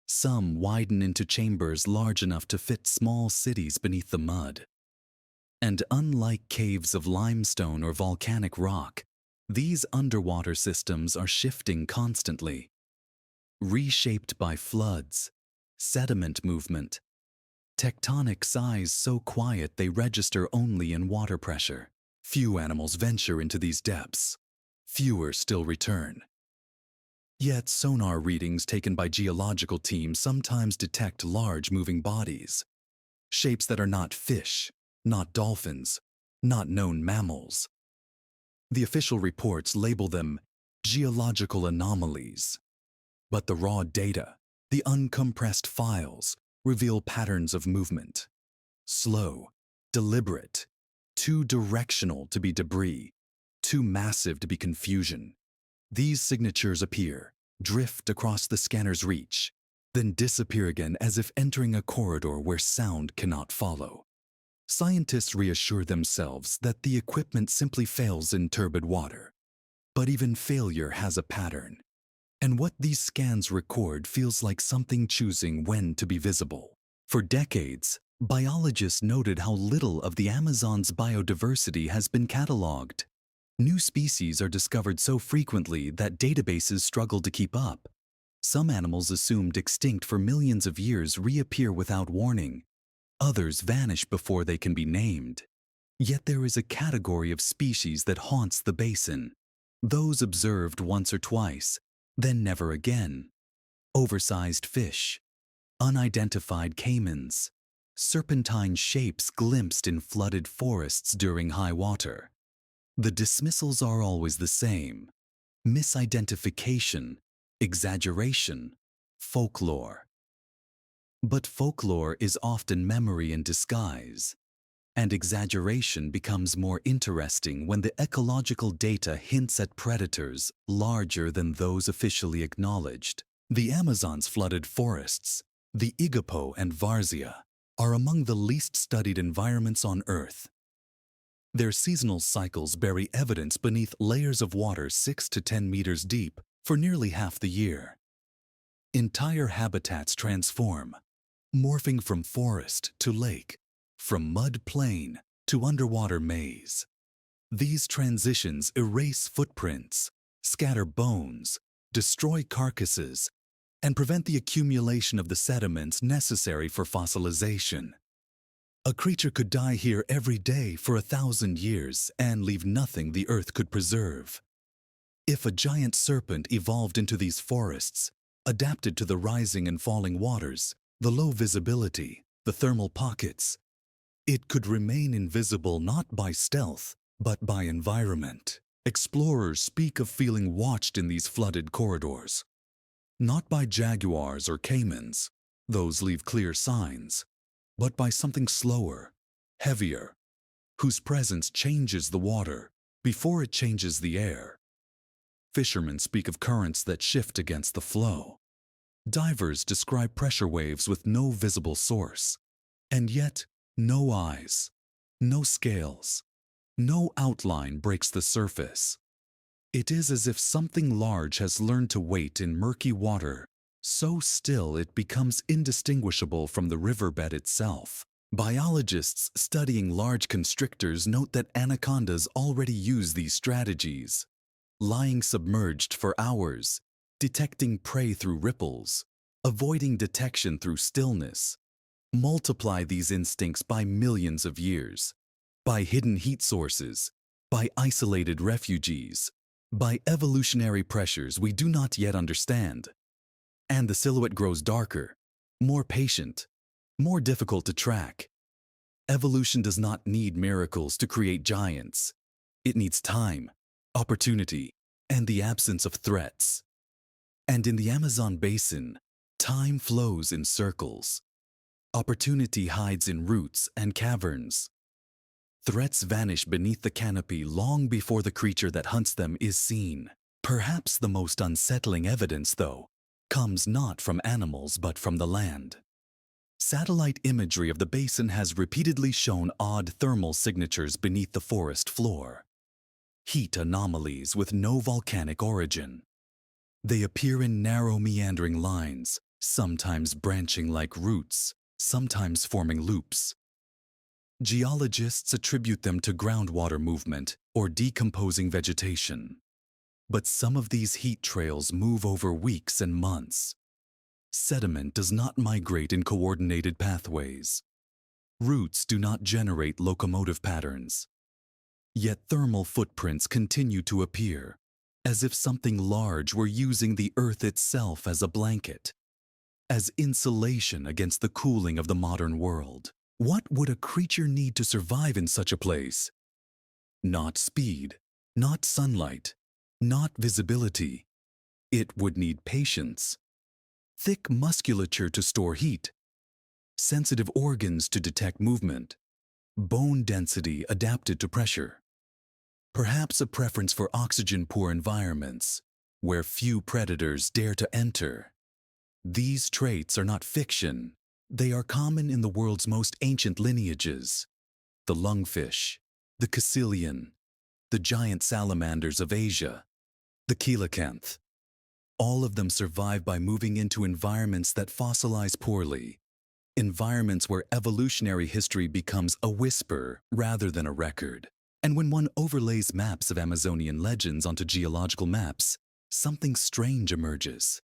Some widen into chambers large enough to fit small cities beneath the mud. And unlike caves of limestone or volcanic rock, these underwater systems are shifting constantly, reshaped by floods, sediment movement, tectonic size so quiet they register only in water pressure. Few animals venture into these depths. Fewer still return. Yet sonar readings taken by geological teams sometimes detect large moving bodies, shapes that are not fish, not dolphins, not known mammals. The official reports label them geological anomalies. But the raw data, the uncompressed files, reveal patterns of movement. Slow, deliberate, too directional to be debris, too massive to be confusion. These signatures appear, drift across the scanner's reach, then disappear again as if entering a corridor where sound cannot follow. Scientists reassure themselves that the equipment simply fails in turbid water. But even failure has a pattern. And what these scans record feels like something choosing when to be visible. For decades, biologists noted how little of the Amazon's biodiversity has been cataloged. New species are discovered so frequently that databases struggle to keep up. Some animals assumed extinct for millions of years reappear without warning. Others vanish before they can be named. Yet there is a category of species that haunts the basin. Those observed once or twice, then never again. Oversized fish, unidentified caimans, serpentine shapes glimpsed in flooded forests during high water. The dismissals are always the same: misidentification, exaggeration, folklore. But folklore is often memory in disguise, and exaggeration becomes more interesting when the ecological data hints at predators larger than those officially acknowledged. The Amazon's flooded forests, the Igapo and Varzea, are among the least studied environments on Earth. Their seasonal cycles bury evidence beneath layers of water 6 to 10 meters deep for nearly half the year. Entire habitats transform, morphing from forest to lake, from mud plain to underwater maze. These transitions erase footprints, scatter bones, destroy carcasses, and prevent the accumulation of the sediments necessary for fossilization. A creature could die here every day for 1,000 years and leave nothing the earth could preserve. If a giant serpent evolved into these forests, adapted to the rising and falling waters, the low visibility, the thermal pockets, it could remain invisible not by stealth, but by environment. Explorers speak of feeling watched in these flooded corridors. Not by jaguars or caimans, those leave clear signs, but by something slower, heavier, whose presence changes the water before it changes the air. Fishermen speak of currents that shift against the flow. Divers describe pressure waves with no visible source, and yet no eyes, no scales, no outline breaks the surface. It is as if something large has learned to wait in murky water, so still it becomes indistinguishable from the riverbed itself. Biologists studying large constrictors note that anacondas already use these strategies, lying submerged for hours, detecting prey through ripples, avoiding detection through stillness. Multiply these instincts by millions of years, by hidden heat sources, by isolated refugees, by evolutionary pressures we do not yet understand. And the silhouette grows darker, more patient, more difficult to track. Evolution does not need miracles to create giants. It needs time, opportunity, and the absence of threats. And in the Amazon basin, time flows in circles. Opportunity hides in roots and caverns. Threats vanish beneath the canopy long before the creature that hunts them is seen. Perhaps the most unsettling evidence, though, comes not from animals but from the land. Satellite imagery of the basin has repeatedly shown odd thermal signatures beneath the forest floor. Heat anomalies with no volcanic origin. They appear in narrow meandering lines, sometimes branching like roots, sometimes forming loops. Geologists attribute them to groundwater movement or decomposing vegetation. But some of these heat trails move over weeks and months. Sediment does not migrate in coordinated pathways. Roots do not generate locomotive patterns. Yet thermal footprints continue to appear, as if something large were using the earth itself as a blanket, as insulation against the cooling of the modern world. What would a creature need to survive in such a place? Not speed, not sunlight, not visibility. It would need patience, thick musculature to store heat, sensitive organs to detect movement, bone density adapted to pressure. Perhaps a preference for oxygen-poor environments, where few predators dare to enter. These traits are not fiction. They are common in the world's most ancient lineages. The lungfish, the caecilian, the giant salamanders of Asia, the coelacanth. All of them survive by moving into environments that fossilize poorly, environments where evolutionary history becomes a whisper rather than a record. And when one overlays maps of Amazonian legends onto geological maps, something strange emerges.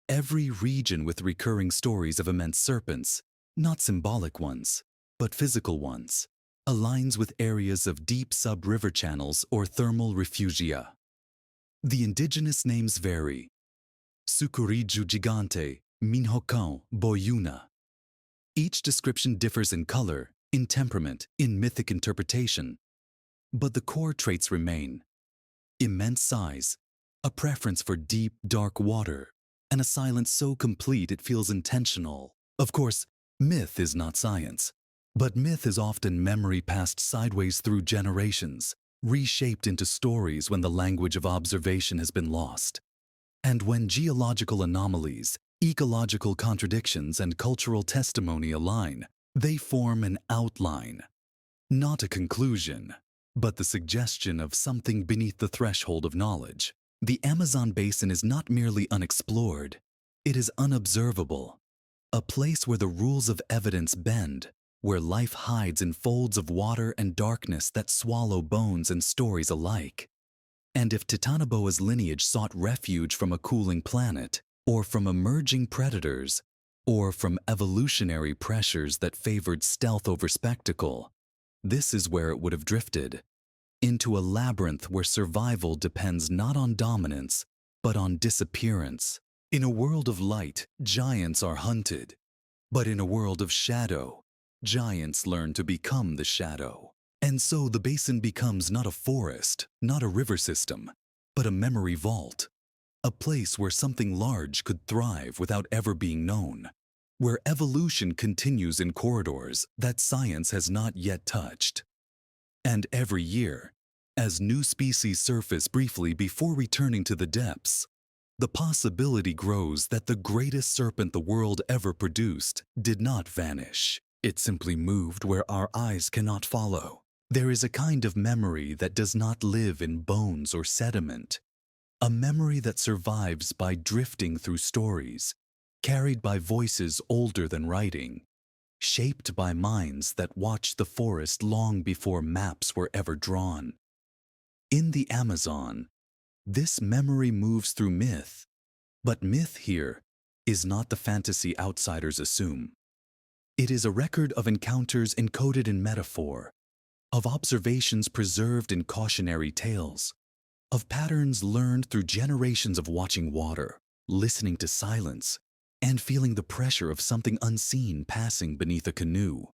Every region with recurring stories of immense serpents, not symbolic ones, but physical ones, aligns with areas of deep sub-river channels or thermal refugia. The indigenous names vary. Sucuriju gigante, Minhocão, Boyuna. Each description differs in color, in temperament, in mythic interpretation. But the core traits remain. Immense size, a preference for deep, dark water, and a silence so complete it feels intentional. Of course, myth is not science, but myth is often memory passed sideways through generations, reshaped into stories when the language of observation has been lost. And when geological anomalies, ecological contradictions, and cultural testimony align, they form an outline, not a conclusion, but the suggestion of something beneath the threshold of knowledge. The Amazon basin is not merely unexplored, it is unobservable, a place where the rules of evidence bend, where life hides in folds of water and darkness that swallow bones and stories alike. And if Titanoboa's lineage sought refuge from a cooling planet, or from emerging predators, or from evolutionary pressures that favored stealth over spectacle, this is where it would have drifted, into a labyrinth where survival depends not on dominance, but on disappearance. In a world of light, giants are hunted, but in a world of shadow, giants learn to become the shadow. And so the basin becomes not a forest, not a river system, but a memory vault, a place where something large could thrive without ever being known, where evolution continues in corridors that science has not yet touched. And every year, as new species surface briefly before returning to the depths, the possibility grows that the greatest serpent the world ever produced did not vanish. It simply moved where our eyes cannot follow. There is a kind of memory that does not live in bones or sediment, a memory that survives by drifting through stories, carried by voices older than writing, shaped by minds that watched the forest long before maps were ever drawn. In the Amazon, this memory moves through myth, but myth here is not the fantasy outsiders assume. It is a record of encounters encoded in metaphor, of observations preserved in cautionary tales, of patterns learned through generations of watching water, listening to silence, and feeling the pressure of something unseen passing beneath a canoe.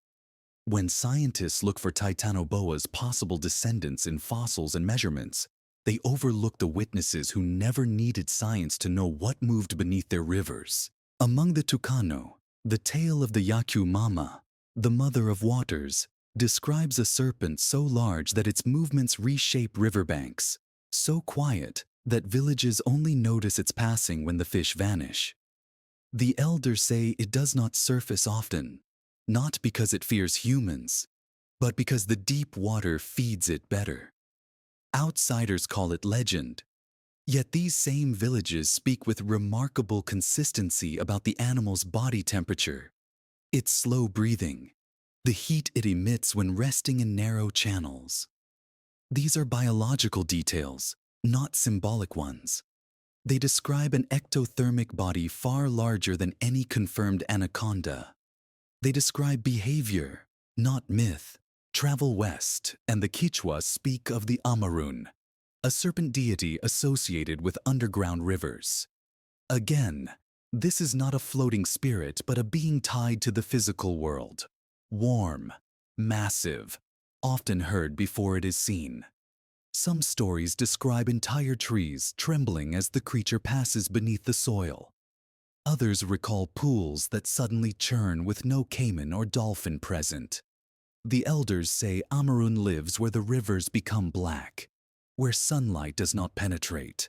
When scientists look for Titanoboa's possible descendants in fossils and measurements, they overlook the witnesses who never needed science to know what moved beneath their rivers. Among the Tucano, the tale of the Yaku Mama, the mother of waters, describes a serpent so large that its movements reshape riverbanks, so quiet that villages only notice its passing when the fish vanish. The elders say it does not surface often, not because it fears humans, but because the deep water feeds it better. Outsiders call it legend, yet these same villages speak with remarkable consistency about the animal's body temperature, its slow breathing, the heat it emits when resting in narrow channels. These are biological details, not symbolic ones. They describe an ectothermic body far larger than any confirmed anaconda. They describe behavior, not myth. Travel west, and the Quichua speak of the Amarun, a serpent deity associated with underground rivers. Again, this is not a floating spirit, but a being tied to the physical world. Warm, massive, often heard before it is seen. Some stories describe entire trees trembling as the creature passes beneath the soil. Others recall pools that suddenly churn with no caiman or dolphin present. The elders say Amarun lives where the rivers become black, where sunlight does not penetrate.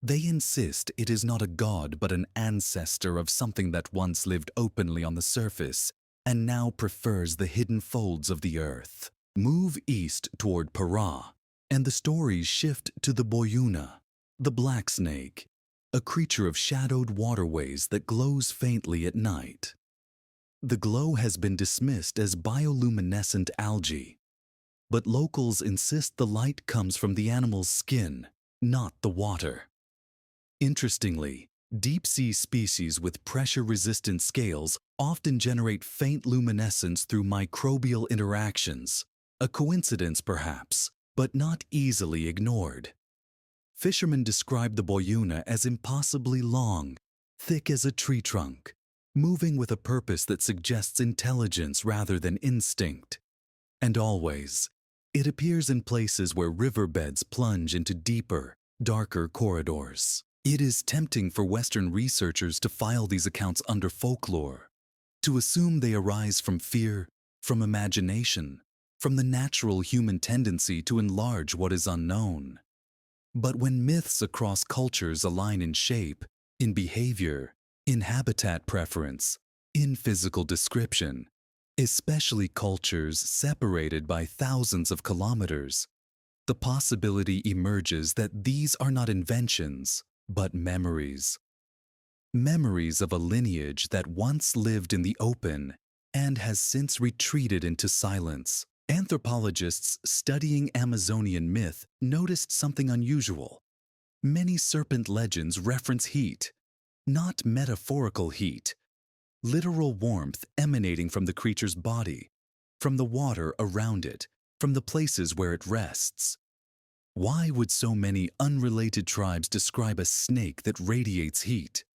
They insist it is not a god but an ancestor of something that once lived openly on the surface and now prefers the hidden folds of the earth. Move east toward Para, and the stories shift to the Boyuna, the black snake, a creature of shadowed waterways that glows faintly at night. The glow has been dismissed as bioluminescent algae, but locals insist the light comes from the animal's skin, not the water. Interestingly, deep-sea species with pressure-resistant scales often generate faint luminescence through microbial interactions, a coincidence perhaps, but not easily ignored. Fishermen describe the Boyuna as impossibly long, thick as a tree trunk, moving with a purpose that suggests intelligence rather than instinct. And always, it appears in places where riverbeds plunge into deeper, darker corridors. It is tempting for Western researchers to file these accounts under folklore, to assume they arise from fear, from imagination, from the natural human tendency to enlarge what is unknown. But when myths across cultures align in shape, in behavior, in habitat preference, in physical description, especially cultures separated by thousands of kilometers, the possibility emerges that these are not inventions, but memories. Memories of a lineage that once lived in the open and has since retreated into silence. Anthropologists studying Amazonian myth noticed something unusual. Many serpent legends reference heat, not metaphorical heat, literal warmth emanating from the creature's body, from the water around it, from the places where it rests. Why would so many unrelated tribes describe a snake that radiates heat?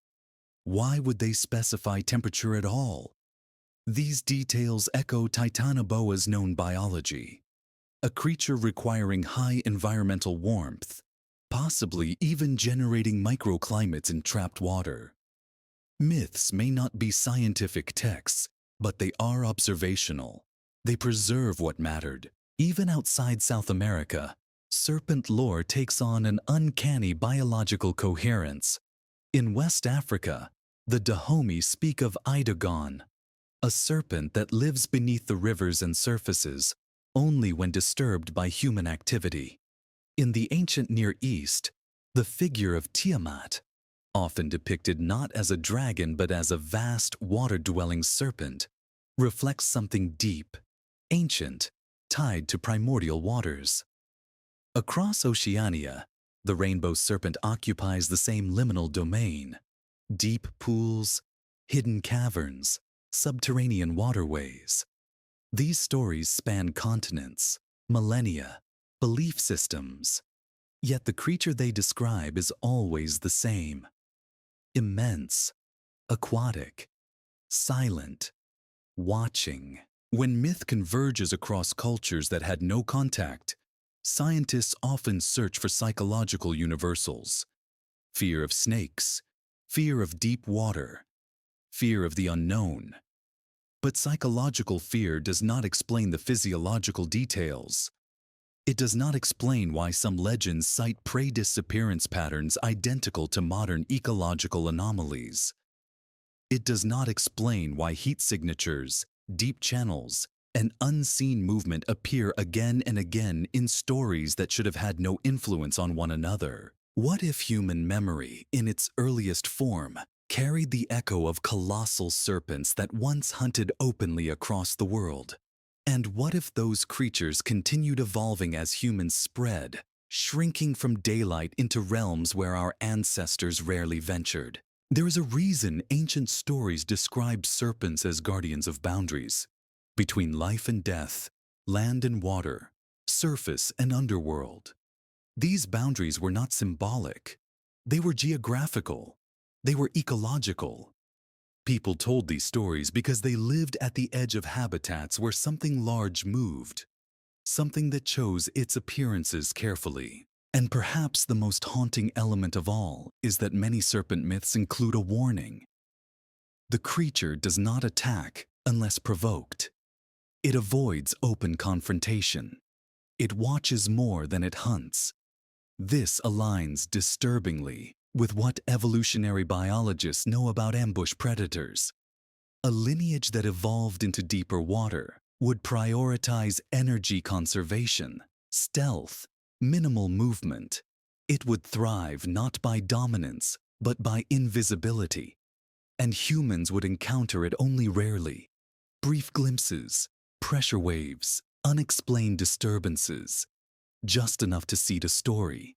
Why would they specify temperature at all? These details echo Titanoboa's known biology, a creature requiring high environmental warmth, possibly even generating microclimates in trapped water. Myths may not be scientific texts, but they are observational. They preserve what mattered. Even outside South America, serpent lore takes on an uncanny biological coherence. In West Africa, the Dahomey speak of Idogon, a serpent that lives beneath the rivers and surfaces only when disturbed by human activity. In the ancient Near East, the figure of Tiamat, often depicted not as a dragon but as a vast water-dwelling serpent, reflects something deep, ancient, tied to primordial waters. Across Oceania, the rainbow serpent occupies the same liminal domain: deep pools, hidden caverns, subterranean waterways. These stories span continents, millennia, belief systems. Yet the creature they describe is always the same: immense, aquatic, silent, watching. When myth converges across cultures that had no contact, scientists often search for psychological universals: fear of snakes, fear of deep water, fear of the unknown. But psychological fear does not explain the physiological details. It does not explain why some legends cite prey disappearance patterns identical to modern ecological anomalies. It does not explain why heat signatures, deep channels, and unseen movement appear again and again in stories that should have had no influence on one another. What if human memory, in its earliest form, carried the echo of colossal serpents that once hunted openly across the world? And what if those creatures continued evolving as humans spread, shrinking from daylight into realms where our ancestors rarely ventured? There is a reason ancient stories described serpents as guardians of boundaries between life and death, land and water, surface and underworld. These boundaries were not symbolic. They were geographical. They were ecological. People told these stories because they lived at the edge of habitats where something large moved, something that chose its appearances carefully. And perhaps the most haunting element of all is that many serpent myths include a warning. The creature does not attack unless provoked. It avoids open confrontation. It watches more than it hunts. This aligns disturbingly with what evolutionary biologists know about ambush predators. A lineage that evolved into deeper water would prioritize energy conservation, stealth, minimal movement. It would thrive not by dominance, but by invisibility. And humans would encounter it only rarely. Brief glimpses, pressure waves, unexplained disturbances. Just enough to seed a story.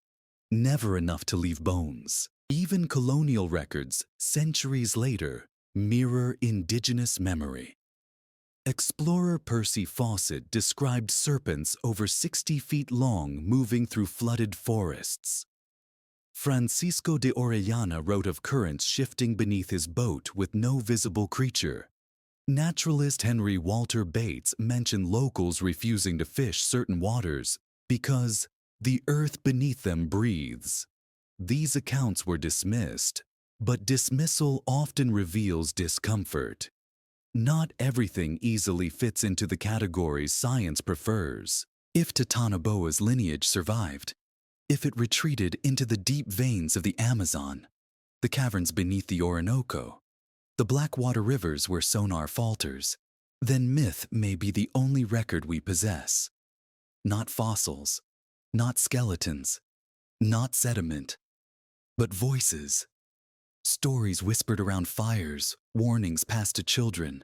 Never enough to leave bones. Even colonial records, centuries later, mirror indigenous memory. Explorer Percy Fawcett described serpents over 60 feet long moving through flooded forests. Francisco de Orellana wrote of currents shifting beneath his boat with no visible creature. Naturalist Henry Walter Bates mentioned locals refusing to fish certain waters because the earth beneath them breathes. These accounts were dismissed, but dismissal often reveals discomfort. Not everything easily fits into the categories science prefers. If Titanoboa's lineage survived, if it retreated into the deep veins of the Amazon, the caverns beneath the Orinoco, the blackwater rivers where sonar falters, then myth may be the only record we possess. Not fossils, not skeletons, not sediment, but voices. Stories whispered around fires, warnings passed to children,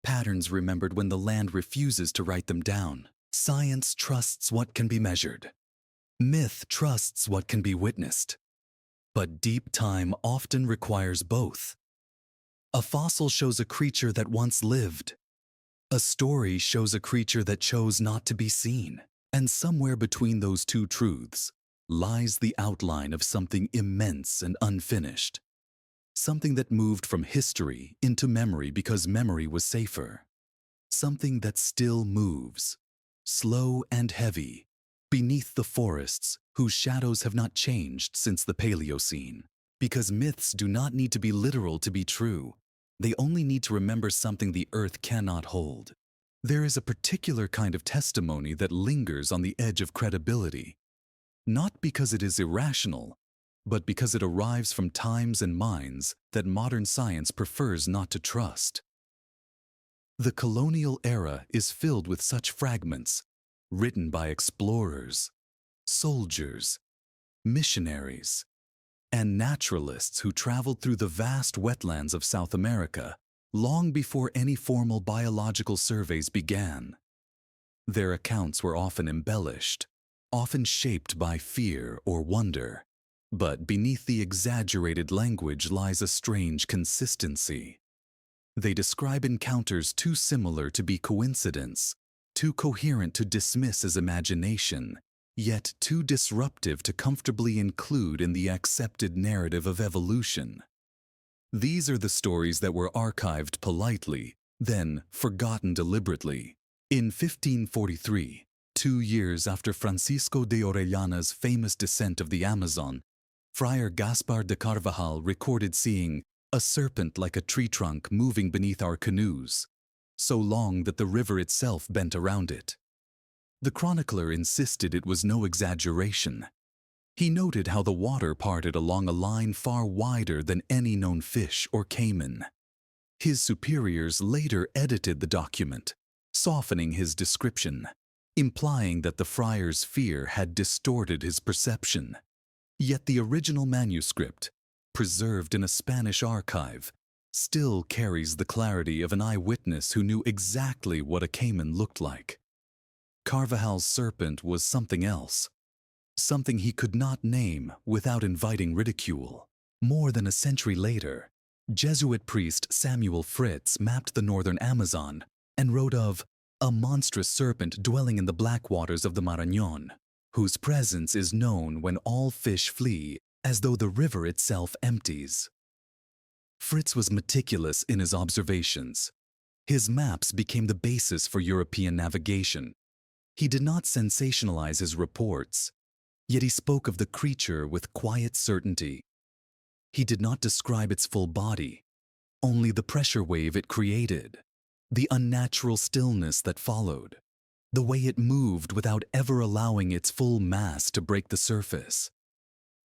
patterns remembered when the land refuses to write them down. Science trusts what can be measured. Myth trusts what can be witnessed. But deep time often requires both. A fossil shows a creature that once lived. A story shows a creature that chose not to be seen. And somewhere between those two truths lies the outline of something immense and unfinished. Something that moved from history into memory because memory was safer. Something that still moves, slow and heavy, beneath the forests whose shadows have not changed since the Paleocene. Because myths do not need to be literal to be true. They only need to remember something the earth cannot hold. There is a particular kind of testimony that lingers on the edge of credibility, not because it is irrational, but because it arrives from times and minds that modern science prefers not to trust. The colonial era is filled with such fragments, written by explorers, soldiers, missionaries, and naturalists who traveled through the vast wetlands of South America long before any formal biological surveys began. Their accounts were often embellished, often shaped by fear or wonder, but beneath the exaggerated language lies a strange consistency. They describe encounters too similar to be coincidence, too coherent to dismiss as imagination, yet too disruptive to comfortably include in the accepted narrative of evolution. These are the stories that were archived politely, then forgotten deliberately. In 1543, 2 years after Francisco de Orellana's famous descent of the Amazon, Friar Gaspar de Carvajal recorded seeing a serpent like a tree trunk moving beneath our canoes, so long that the river itself bent around it. The chronicler insisted it was no exaggeration. He noted how the water parted along a line far wider than any known fish or caiman. His superiors later edited the document, softening his description, implying that the friar's fear had distorted his perception. Yet the original manuscript, preserved in a Spanish archive, still carries the clarity of an eyewitness who knew exactly what a caiman looked like. Carvajal's serpent was something else. Something he could not name without inviting ridicule. More than a century later, Jesuit priest Samuel Fritz mapped the northern Amazon and wrote of a monstrous serpent dwelling in the black waters of the Marañón, whose presence is known when all fish flee, as though the river itself empties. Fritz was meticulous in his observations. His maps became the basis for European navigation. He did not sensationalize his reports, yet he spoke of the creature with quiet certainty. He did not describe its full body, only the pressure wave it created, the unnatural stillness that followed, the way it moved without ever allowing its full mass to break the surface.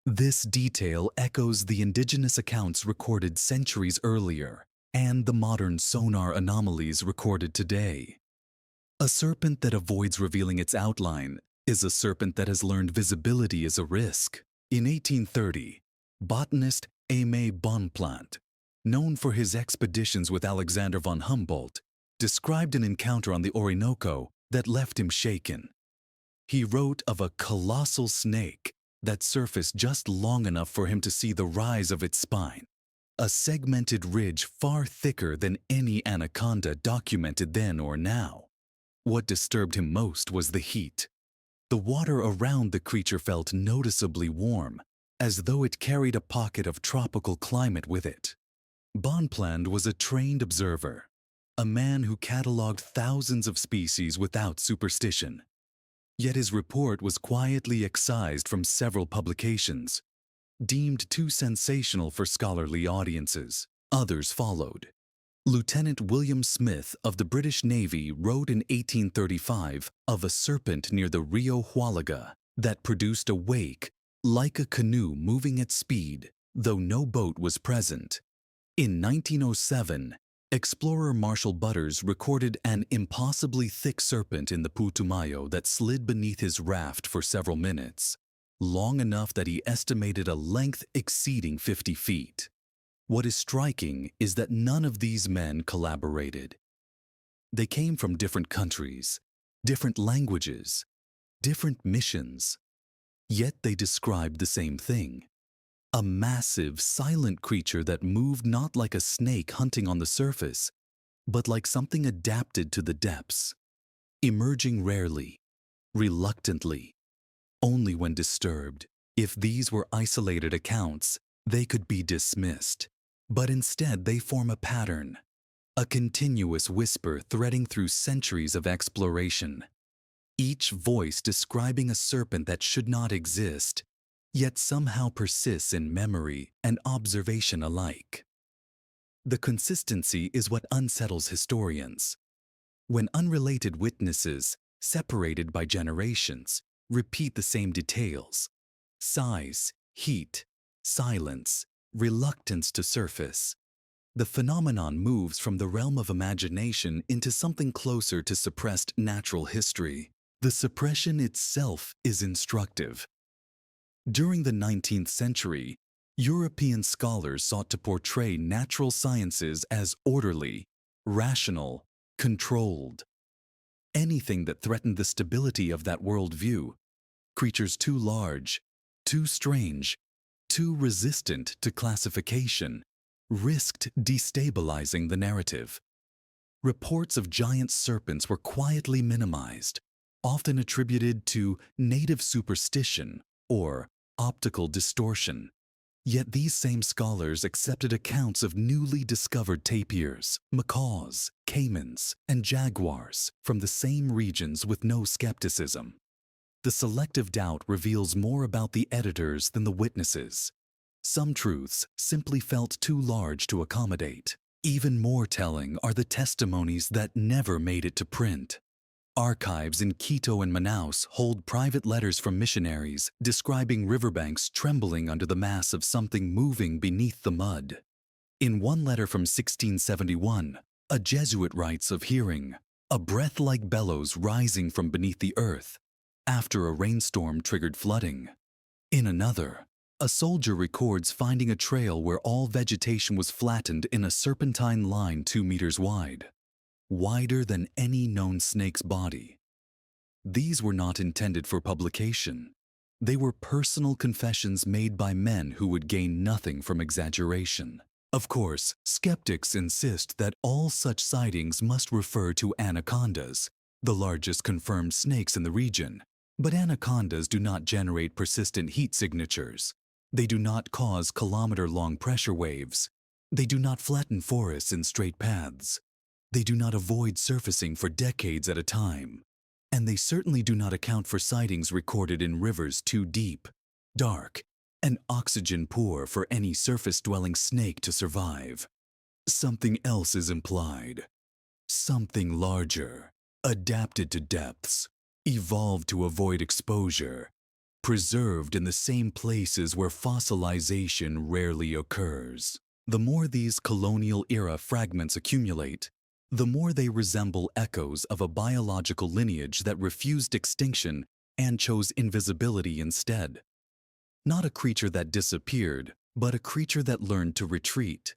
This detail echoes the indigenous accounts recorded centuries earlier and the modern sonar anomalies recorded today. A serpent that avoids revealing its outline is a serpent that has learned visibility is a risk. In 1830, botanist Aimé Bonpland, known for his expeditions with Alexander von Humboldt, described an encounter on the Orinoco that left him shaken. He wrote of a colossal snake that surfaced just long enough for him to see the rise of its spine, a segmented ridge far thicker than any anaconda documented then or now. What disturbed him most was the heat. The water around the creature felt noticeably warm, as though it carried a pocket of tropical climate with it. Bonpland was a trained observer, a man who catalogued thousands of species without superstition. Yet his report was quietly excised from several publications, deemed too sensational for scholarly audiences. Others followed. Lieutenant William Smith of the British Navy wrote in 1835 of a serpent near the Rio Huallaga that produced a wake like a canoe moving at speed, though no boat was present. In 1907, explorer Marshall Butters recorded an impossibly thick serpent in the Putumayo that slid beneath his raft for several minutes, long enough that he estimated a length exceeding 50 feet. What is striking is that none of these men collaborated. They came from different countries, different languages, different missions, yet they described the same thing. A massive, silent creature that moved not like a snake hunting on the surface, but like something adapted to the depths, emerging rarely, reluctantly, only when disturbed. If these were isolated accounts, they could be dismissed. But instead they form a pattern, a continuous whisper threading through centuries of exploration. Each voice describing a serpent that should not exist, yet somehow persists in memory and observation alike. The consistency is what unsettles historians. When unrelated witnesses, separated by generations, repeat the same details, size, heat, silence, reluctance to surface, the phenomenon moves from the realm of imagination into something closer to suppressed natural history. The suppression itself is instructive. During the 19th century, European scholars sought to portray natural sciences as orderly, rational, controlled. Anything that threatened the stability of that worldview, creatures too large, too strange, too resistant to classification, risked destabilizing the narrative. Reports of giant serpents were quietly minimized, often attributed to native superstition or optical distortion. Yet these same scholars accepted accounts of newly discovered tapirs, macaws, caimans, and jaguars from the same regions with no skepticism. The selective doubt reveals more about the editors than the witnesses. Some truths simply felt too large to accommodate. Even more telling are the testimonies that never made it to print. Archives in Quito and Manaus hold private letters from missionaries describing riverbanks trembling under the mass of something moving beneath the mud. In one letter from 1671, a Jesuit writes of hearing a breath like bellows rising from beneath the earth after a rainstorm triggered flooding. In another, a soldier records finding a trail where all vegetation was flattened in a serpentine line 2 meters wide, wider than any known snake's body. These were not intended for publication. They were personal confessions made by men who would gain nothing from exaggeration. Of course, skeptics insist that all such sightings must refer to anacondas, the largest confirmed snakes in the region. But anacondas do not generate persistent heat signatures. They do not cause kilometer-long pressure waves. They do not flatten forests in straight paths. They do not avoid surfacing for decades at a time. And they certainly do not account for sightings recorded in rivers too deep, dark, and oxygen-poor for any surface-dwelling snake to survive. Something else is implied. Something larger, adapted to depths, evolved to avoid exposure, preserved in the same places where fossilization rarely occurs. The more these colonial-era fragments accumulate, the more they resemble echoes of a biological lineage that refused extinction and chose invisibility instead. Not a creature that disappeared, but a creature that learned to retreat.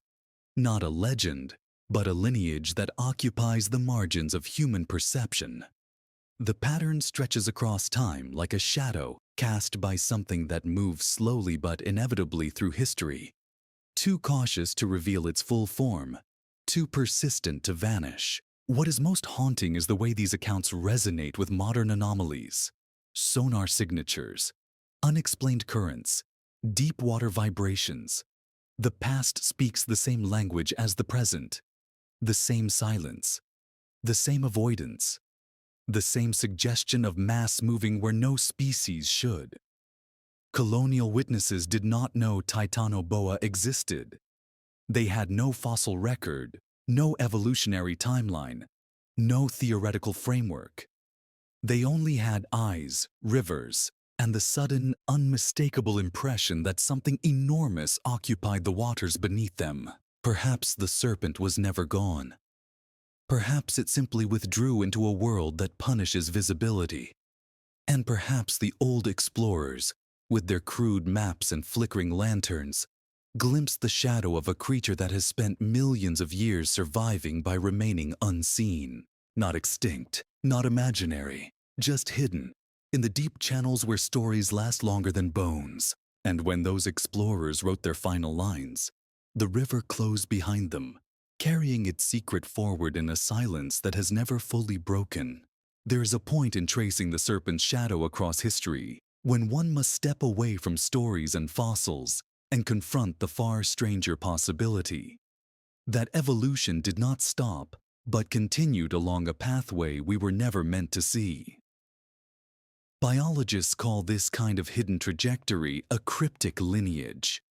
Not a legend, but a lineage that occupies the margins of human perception. The pattern stretches across time like a shadow cast by something that moves slowly but inevitably through history, too cautious to reveal its full form, too persistent to vanish. What is most haunting is the way these accounts resonate with modern anomalies. Sonar signatures, unexplained currents, deep water vibrations. The past speaks the same language as the present, the same silence, the same avoidance, the same suggestion of mass moving where no species should. Colonial witnesses did not know Titanoboa existed. They had no fossil record, No evolutionary timeline, no theoretical framework. They only had eyes, rivers, and the sudden, unmistakable impression that something enormous occupied the waters beneath them. Perhaps the serpent was never gone. Perhaps it simply withdrew into a world that punishes visibility. And perhaps the old explorers, with their crude maps and flickering lanterns, glimpsed the shadow of a creature that has spent millions of years surviving by remaining unseen. Not extinct, not imaginary, just hidden, in the deep channels where stories last longer than bones. And when those explorers wrote their final lines, the river closed behind them, carrying its secret forward in a silence that has never fully broken. There is a point in tracing the serpent's shadow across history when one must step away from stories and fossils and confront the far stranger possibility that evolution did not stop but continued along a pathway we were never meant to see. Biologists call this kind of hidden trajectory a cryptic lineage,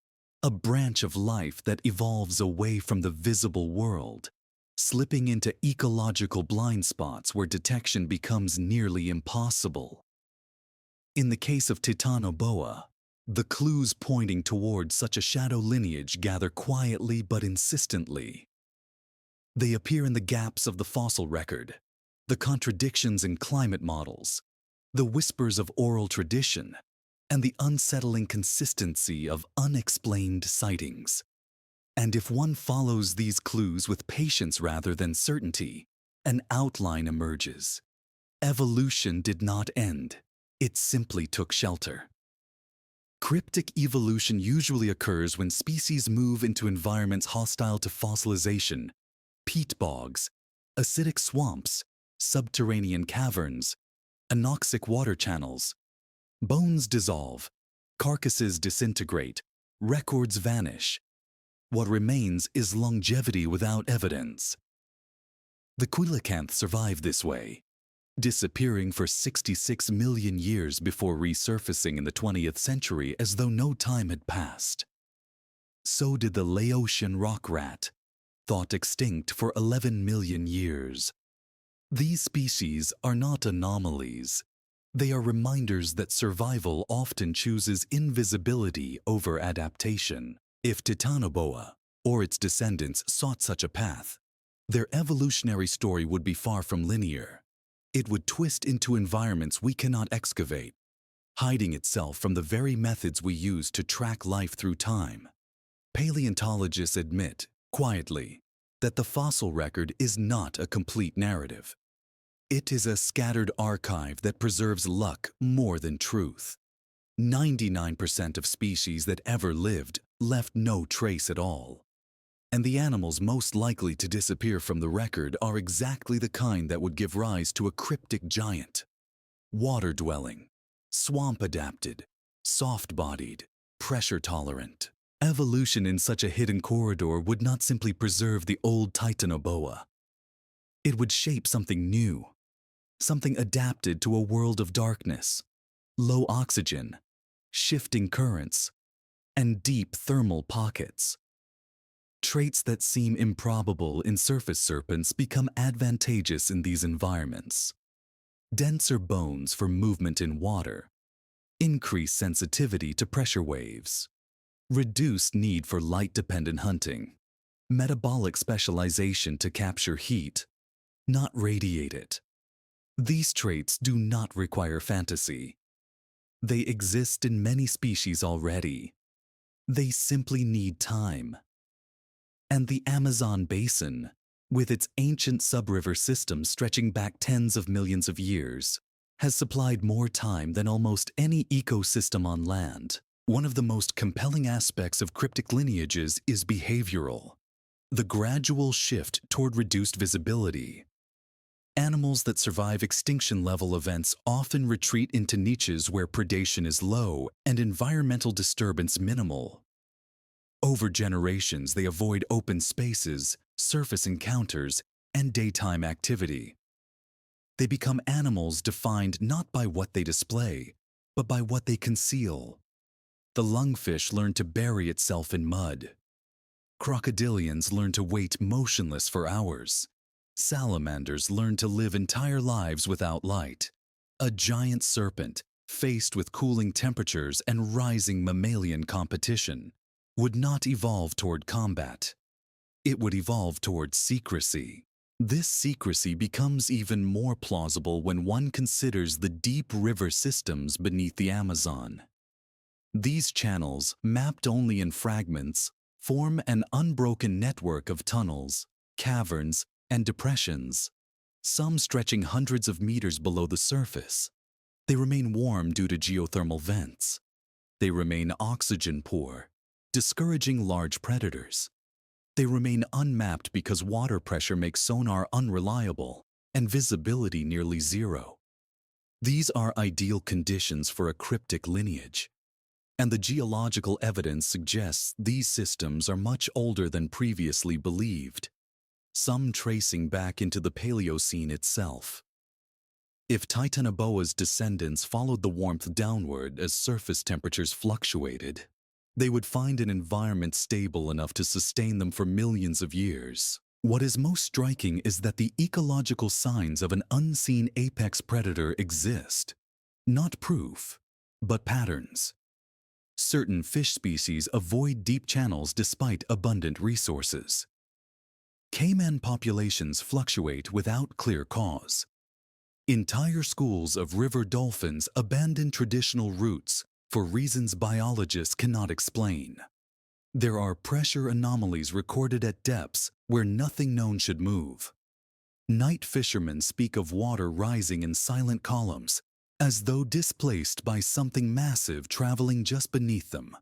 a branch of life that evolves away from the visible world, slipping into ecological blind spots where detection becomes nearly impossible. In the case of Titanoboa, the clues pointing towards such a shadow lineage gather quietly but insistently. They appear in the gaps of the fossil record, the contradictions in climate models, the whispers of oral tradition, and the unsettling consistency of unexplained sightings. And if one follows these clues with patience rather than certainty, an outline emerges. Evolution did not end. It simply took shelter. Cryptic evolution usually occurs when species move into environments hostile to fossilization, peat bogs, acidic swamps, subterranean caverns, anoxic water channels. Bones dissolve, carcasses disintegrate, records vanish. What remains is longevity without evidence. The coelacanth survived this way, disappearing for 66 million years before resurfacing in the 20th century as though no time had passed. So did the Laotian rock rat, thought extinct for 11 million years. These species are not anomalies. They are reminders that survival often chooses invisibility over adaptation. If Titanoboa, or its descendants, sought such a path, their evolutionary story would be far from linear. It would twist into environments we cannot excavate, hiding itself from the very methods we use to track life through time. Paleontologists admit, quietly, that the fossil record is not a complete narrative. It is a scattered archive that preserves luck more than truth. 99% of species that ever lived left no trace at all. And the animals most likely to disappear from the record are exactly the kind that would give rise to a cryptic giant. Water-dwelling, swamp-adapted, soft-bodied, pressure-tolerant. Evolution in such a hidden corridor would not simply preserve the old Titanoboa. It would shape something new, something adapted to a world of darkness, low oxygen, shifting currents, and deep thermal pockets. Traits that seem improbable in surface serpents become advantageous in these environments. Denser bones for movement in water, increased sensitivity to pressure waves, reduced need for light-dependent hunting, metabolic specialization to capture heat, not radiate it. These traits do not require fantasy. They exist in many species already. They simply need time. And the Amazon basin, with its ancient subriver system stretching back tens of millions of years, has supplied more time than almost any ecosystem on land. One of the most compelling aspects of cryptic lineages is behavioral. The gradual shift toward reduced visibility. Animals that survive extinction-level events often retreat into niches where predation is low and environmental disturbance minimal. Over generations, they avoid open spaces, surface encounters, and daytime activity. They become animals defined not by what they display, but by what they conceal. The lungfish learned to bury itself in mud. Crocodilians learn to wait motionless for hours. Salamanders learn to live entire lives without light. A giant serpent, faced with cooling temperatures and rising mammalian competition, would not evolve toward combat. It would evolve toward secrecy. This secrecy becomes even more plausible when one considers the deep river systems beneath the Amazon. These channels, mapped only in fragments, form an unbroken network of tunnels, caverns, and depressions, some stretching hundreds of meters below the surface. They remain warm due to geothermal vents. They remain oxygen poor, discouraging large predators. They remain unmapped because water pressure makes sonar unreliable and visibility nearly zero. These are ideal conditions for a cryptic lineage, and the geological evidence suggests these systems are much older than previously believed, some tracing back into the Paleocene itself. If Titanoboa's descendants followed the warmth downward as surface temperatures fluctuated, they would find an environment stable enough to sustain them for millions of years. What is most striking is that the ecological signs of an unseen apex predator exist. Not proof, but patterns. Certain fish species avoid deep channels despite abundant resources. Caiman populations fluctuate without clear cause. Entire schools of river dolphins abandon traditional routes for reasons biologists cannot explain. There are pressure anomalies recorded at depths where nothing known should move. Night fishermen speak of water rising in silent columns, as though displaced by something massive traveling just beneath them.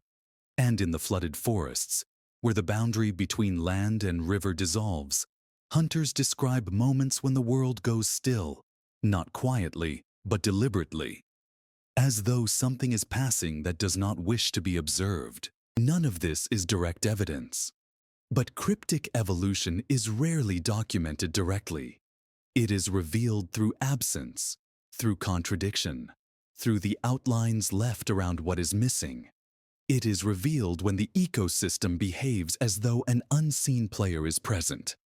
And in the flooded forests, where the boundary between land and river dissolves, hunters describe moments when the world goes still, not quietly, but deliberately, as though something is passing that does not wish to be observed. None of this is direct evidence. But cryptic evolution is rarely documented directly. It is revealed through absence, through contradiction, through the outlines left around what is missing. It is revealed when the ecosystem behaves as though an unseen player is present.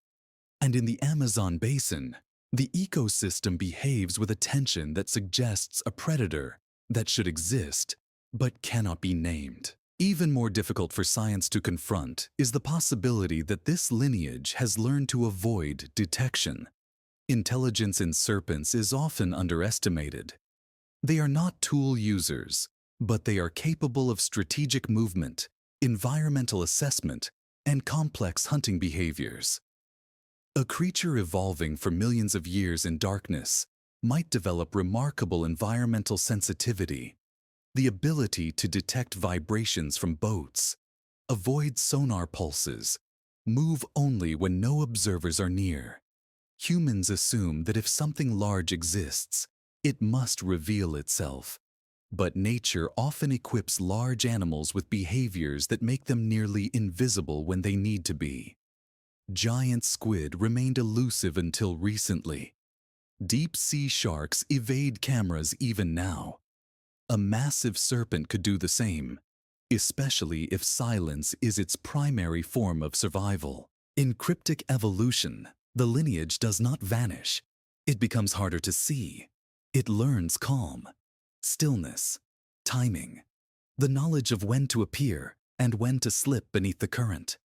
And in the Amazon basin, the ecosystem behaves with a tension that suggests a predator that should exist, but cannot be named. Even more difficult for science to confront is the possibility that this lineage has learned to avoid detection. Intelligence in serpents is often underestimated. They are not tool users, but they are capable of strategic movement, environmental assessment, and complex hunting behaviors. A creature evolving for millions of years in darkness might develop remarkable environmental sensitivity, the ability to detect vibrations from boats, avoid sonar pulses, move only when no observers are near. Humans assume that if something large exists, it must reveal itself. But nature often equips large animals with behaviors that make them nearly invisible when they need to be. Giant squid remained elusive until recently. Deep-sea sharks evade cameras even now. A massive serpent could do the same, especially if silence is its primary form of survival. In cryptic evolution, the lineage does not vanish. It becomes harder to see. It learns calm, stillness, timing, the knowledge of when to appear and when to slip beneath the current.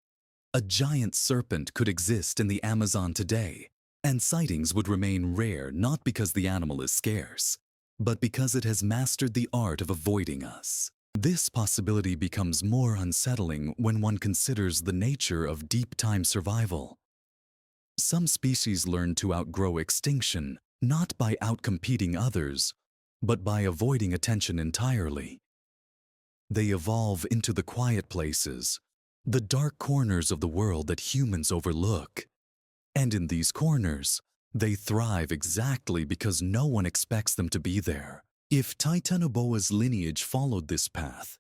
A giant serpent could exist in the Amazon today, and sightings would remain rare not because the animal is scarce, but because it has mastered the art of avoiding us. This possibility becomes more unsettling when one considers the nature of deep-time survival. Some species learn to outgrow extinction not by outcompeting others, but by avoiding attention entirely. They evolve into the quiet places, the dark corners of the world that humans overlook. And in these corners, they thrive exactly because no one expects them to be there. If Titanoboa's lineage followed this path,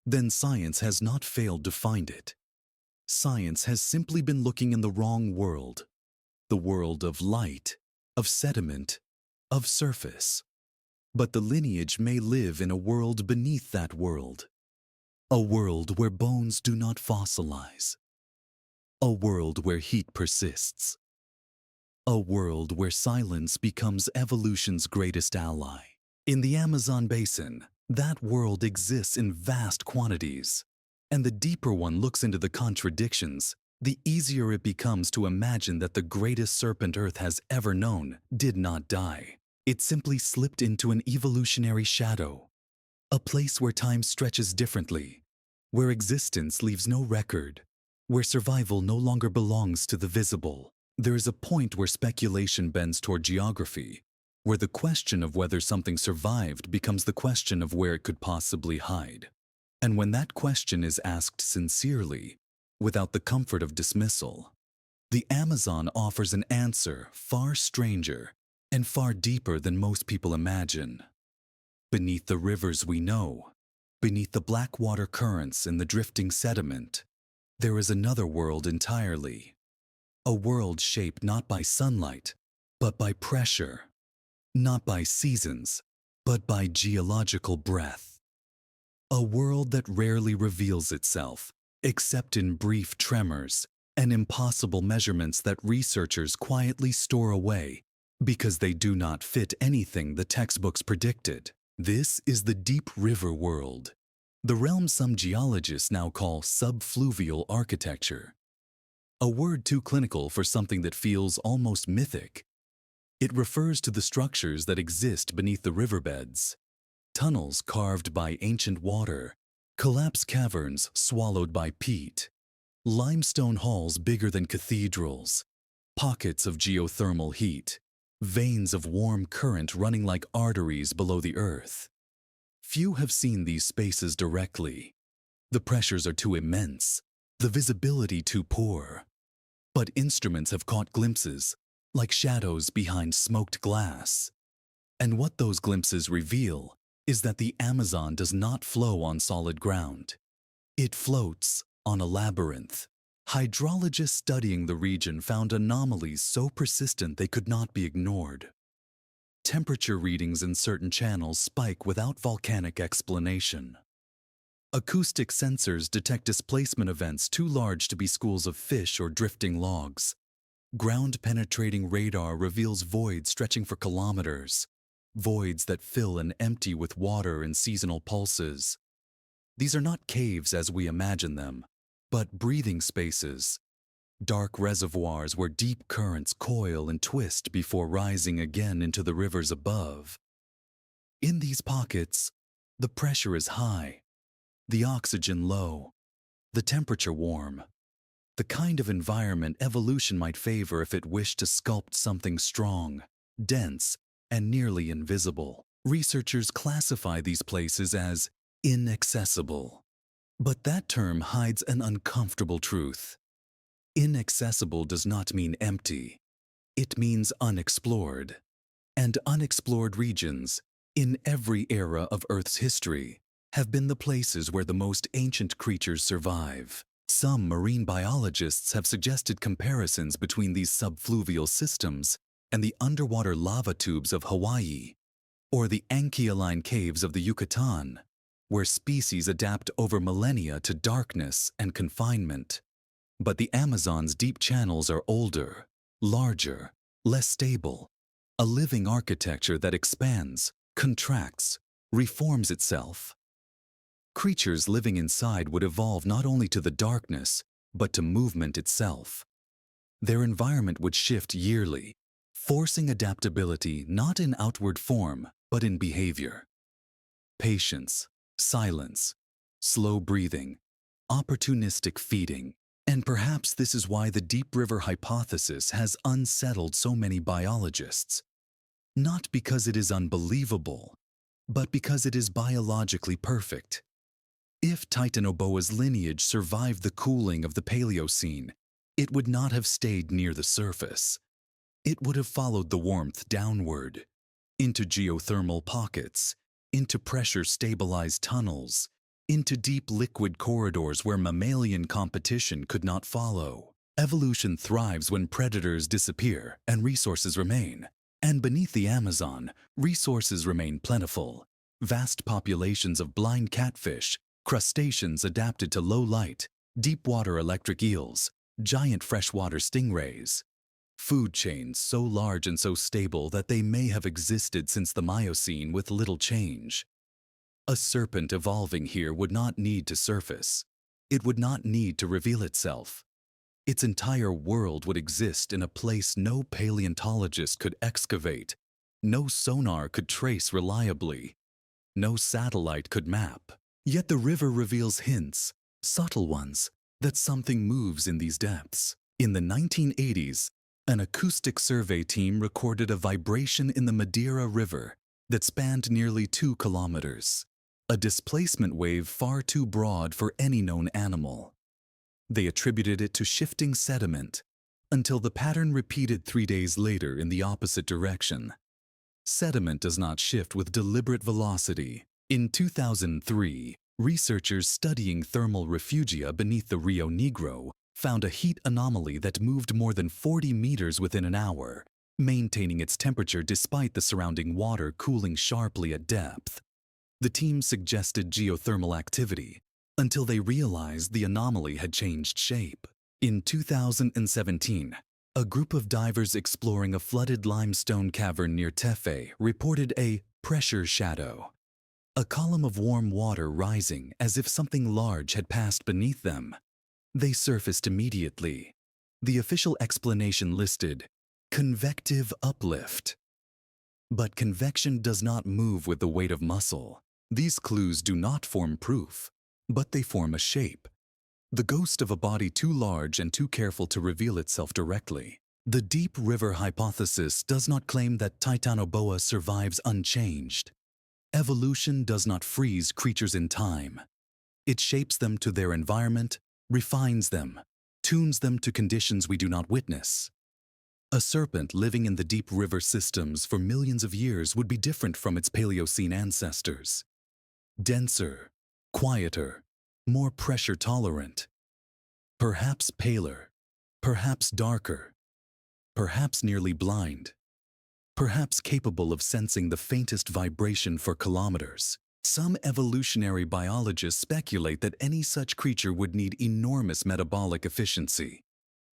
then science has not failed to find it. Science has simply been looking in the wrong world, the world of light, of sediment, of surface. But the lineage may live in a world beneath that world, a world where bones do not fossilize, A world where heat persists. A world where silence becomes evolution's greatest ally. In the Amazon basin, that world exists in vast quantities. And the deeper one looks into the contradictions, the easier it becomes to imagine that the greatest serpent Earth has ever known did not die. It simply slipped into an evolutionary shadow. A place where time stretches differently, where existence leaves no record, where survival no longer belongs to the visible. There is a point where speculation bends toward geography, where the question of whether something survived becomes the question of where it could possibly hide. And when that question is asked sincerely, without the comfort of dismissal, the Amazon offers an answer far stranger and far deeper than most people imagine. Beneath the rivers we know, beneath the black water currents and the drifting sediment, there is another world entirely. A world shaped not by sunlight, but by pressure. Not by seasons, but by geological breath. A world that rarely reveals itself, except in brief tremors and impossible measurements that researchers quietly store away because they do not fit anything the textbooks predicted. This is the deep river world, the realm some geologists now call subfluvial architecture. A word too clinical for something that feels almost mythic. It refers to the structures that exist beneath the riverbeds. Tunnels carved by ancient water, collapsed caverns swallowed by peat, limestone halls bigger than cathedrals, pockets of geothermal heat, veins of warm current running like arteries below the earth. Few have seen these spaces directly. The pressures are too immense, the visibility too poor. But instruments have caught glimpses, like shadows behind smoked glass. And what those glimpses reveal is that the Amazon does not flow on solid ground. It floats on a labyrinth. Hydrologists studying the region found anomalies so persistent they could not be ignored. Temperature readings in certain channels spike without volcanic explanation. Acoustic sensors detect displacement events too large to be schools of fish or drifting logs. Ground-penetrating radar reveals voids stretching for kilometers, voids that fill and empty with water and seasonal pulses. These are not caves as we imagine them, but breathing spaces, dark reservoirs where deep currents coil and twist before rising again into the rivers above. In these pockets, the pressure is high, the oxygen low, the temperature warm. The kind of environment evolution might favor if it wished to sculpt something strong, dense, and nearly invisible. Researchers classify these places as inaccessible. But that term hides an uncomfortable truth. Inaccessible does not mean empty. It means unexplored. And unexplored regions, in every era of Earth's history, have been the places where the most ancient creatures survive. Some marine biologists have suggested comparisons between these subfluvial systems and the underwater lava tubes of Hawaii, or the ankyline caves of the Yucatan, where species adapt over millennia to darkness and confinement. But the Amazon's deep channels are older, larger, less stable, a living architecture that expands, contracts, reforms itself. Creatures living inside would evolve not only to the darkness, but to movement itself. Their environment would shift yearly, forcing adaptability not in outward form, but in behavior. Patience, silence, slow breathing, opportunistic feeding. And perhaps this is why the deep river hypothesis has unsettled so many biologists. Not because it is unbelievable, but because it is biologically perfect. If Titanoboa's lineage survived the cooling of the Paleocene, it would not have stayed near the surface. It would have followed the warmth downward, into geothermal pockets, into pressure-stabilized tunnels, into deep liquid corridors where mammalian competition could not follow. Evolution thrives when predators disappear and resources remain. And beneath the Amazon, resources remain plentiful. Vast populations of blind catfish, crustaceans adapted to low light, deep water electric eels, giant freshwater stingrays, food chains so large and so stable that they may have existed since the Miocene with little change. A serpent evolving here would not need to surface. It would not need to reveal itself. Its entire world would exist in a place no paleontologist could excavate, no sonar could trace reliably, no satellite could map. Yet the river reveals hints, subtle ones, that something moves in these depths. In the 1980s, an acoustic survey team recorded a vibration in the Madeira River that spanned nearly 2 kilometers, a displacement wave far too broad for any known animal. They attributed it to shifting sediment, until the pattern repeated 3 days later in the opposite direction. Sediment does not shift with deliberate velocity. In 2003, researchers studying thermal refugia beneath the Rio Negro found a heat anomaly that moved more than 40 meters within an hour, maintaining its temperature despite the surrounding water cooling sharply at depth. The team suggested geothermal activity, until they realized the anomaly had changed shape. In 2017, a group of divers exploring a flooded limestone cavern near Tefe reported a pressure shadow, a column of warm water rising as if something large had passed beneath them. They surfaced immediately. The official explanation listed convective uplift. But convection does not move with the weight of muscle. These clues do not form proof, but they form a shape, the ghost of a body too large and too careful to reveal itself directly. The deep river hypothesis does not claim that Titanoboa survives unchanged. Evolution does not freeze creatures in time. It shapes them to their environment, refines them, tunes them to conditions we do not witness. A serpent living in the deep river systems for millions of years would be different from its Paleocene ancestors. Denser, quieter, more pressure tolerant. Perhaps paler, perhaps darker, perhaps nearly blind, perhaps capable of sensing the faintest vibration for kilometers. Some evolutionary biologists speculate that any such creature would need enormous metabolic efficiency,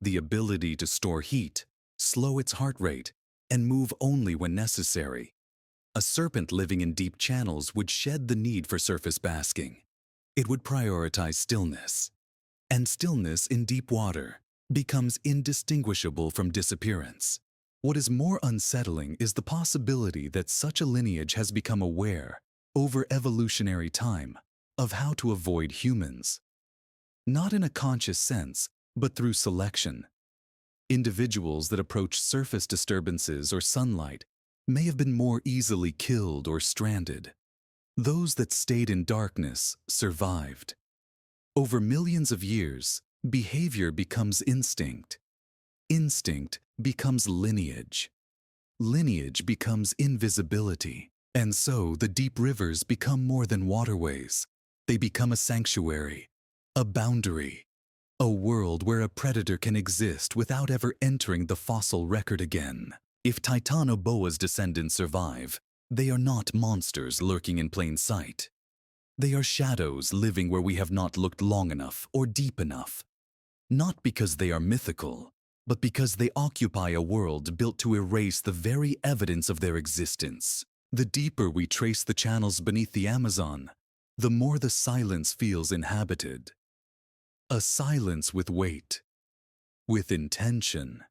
the ability to store heat, slow its heart rate, and move only when necessary. A serpent living in deep channels would shed the need for surface basking. It would prioritize stillness. And stillness in deep water becomes indistinguishable from disappearance. What is more unsettling is the possibility that such a lineage has become aware, over evolutionary time, of how to avoid humans. Not in a conscious sense, but through selection. Individuals that approach surface disturbances or sunlight may have been more easily killed or stranded. Those that stayed in darkness survived. Over millions of years, behavior becomes instinct. Instinct becomes lineage. Lineage becomes invisibility. And so the deep rivers become more than waterways. They become a sanctuary, a boundary, a world where a predator can exist without ever entering the fossil record again. If Titanoboa's descendants survive, they are not monsters lurking in plain sight. They are shadows living where we have not looked long enough or deep enough. Not because they are mythical, but because they occupy a world built to erase the very evidence of their existence. The deeper we trace the channels beneath the Amazon, the more the silence feels inhabited. A silence with weight, with intention,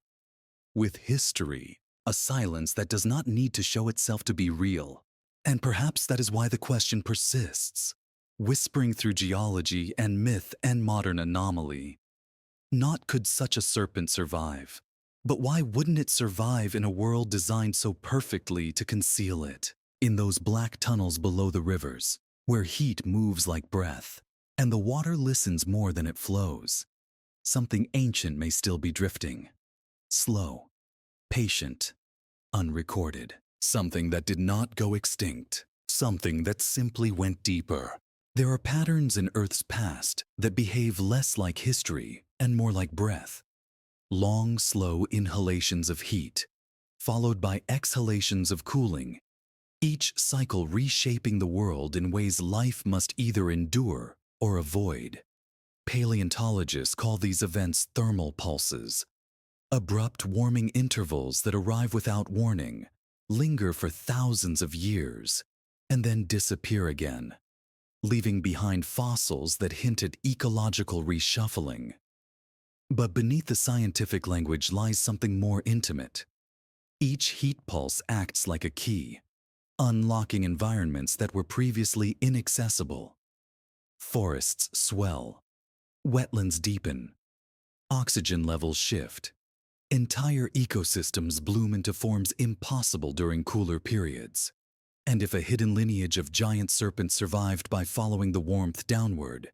with history. A silence that does not need to show itself to be real. And perhaps that is why the question persists, whispering through geology and myth and modern anomaly. Not could such a serpent survive, but why wouldn't it survive in a world designed so perfectly to conceal it? In those black tunnels below the rivers, where heat moves like breath, and the water listens more than it flows, something ancient may still be drifting. Slow, patient, unrecorded. Something that did not go extinct. Something that simply went deeper. There are patterns in Earth's past that behave less like history and more like breath. Long, slow inhalations of heat, followed by exhalations of cooling, each cycle reshaping the world in ways life must either endure or avoid. Paleontologists call these events thermal pulses, abrupt warming intervals that arrive without warning, linger for thousands of years, and then disappear again, leaving behind fossils that hint at ecological reshuffling. But beneath the scientific language lies something more intimate. Each heat pulse acts like a key, unlocking environments that were previously inaccessible. Forests swell, wetlands deepen, oxygen levels shift. Entire ecosystems bloom into forms impossible during cooler periods. And if a hidden lineage of giant serpents survived by following the warmth downward,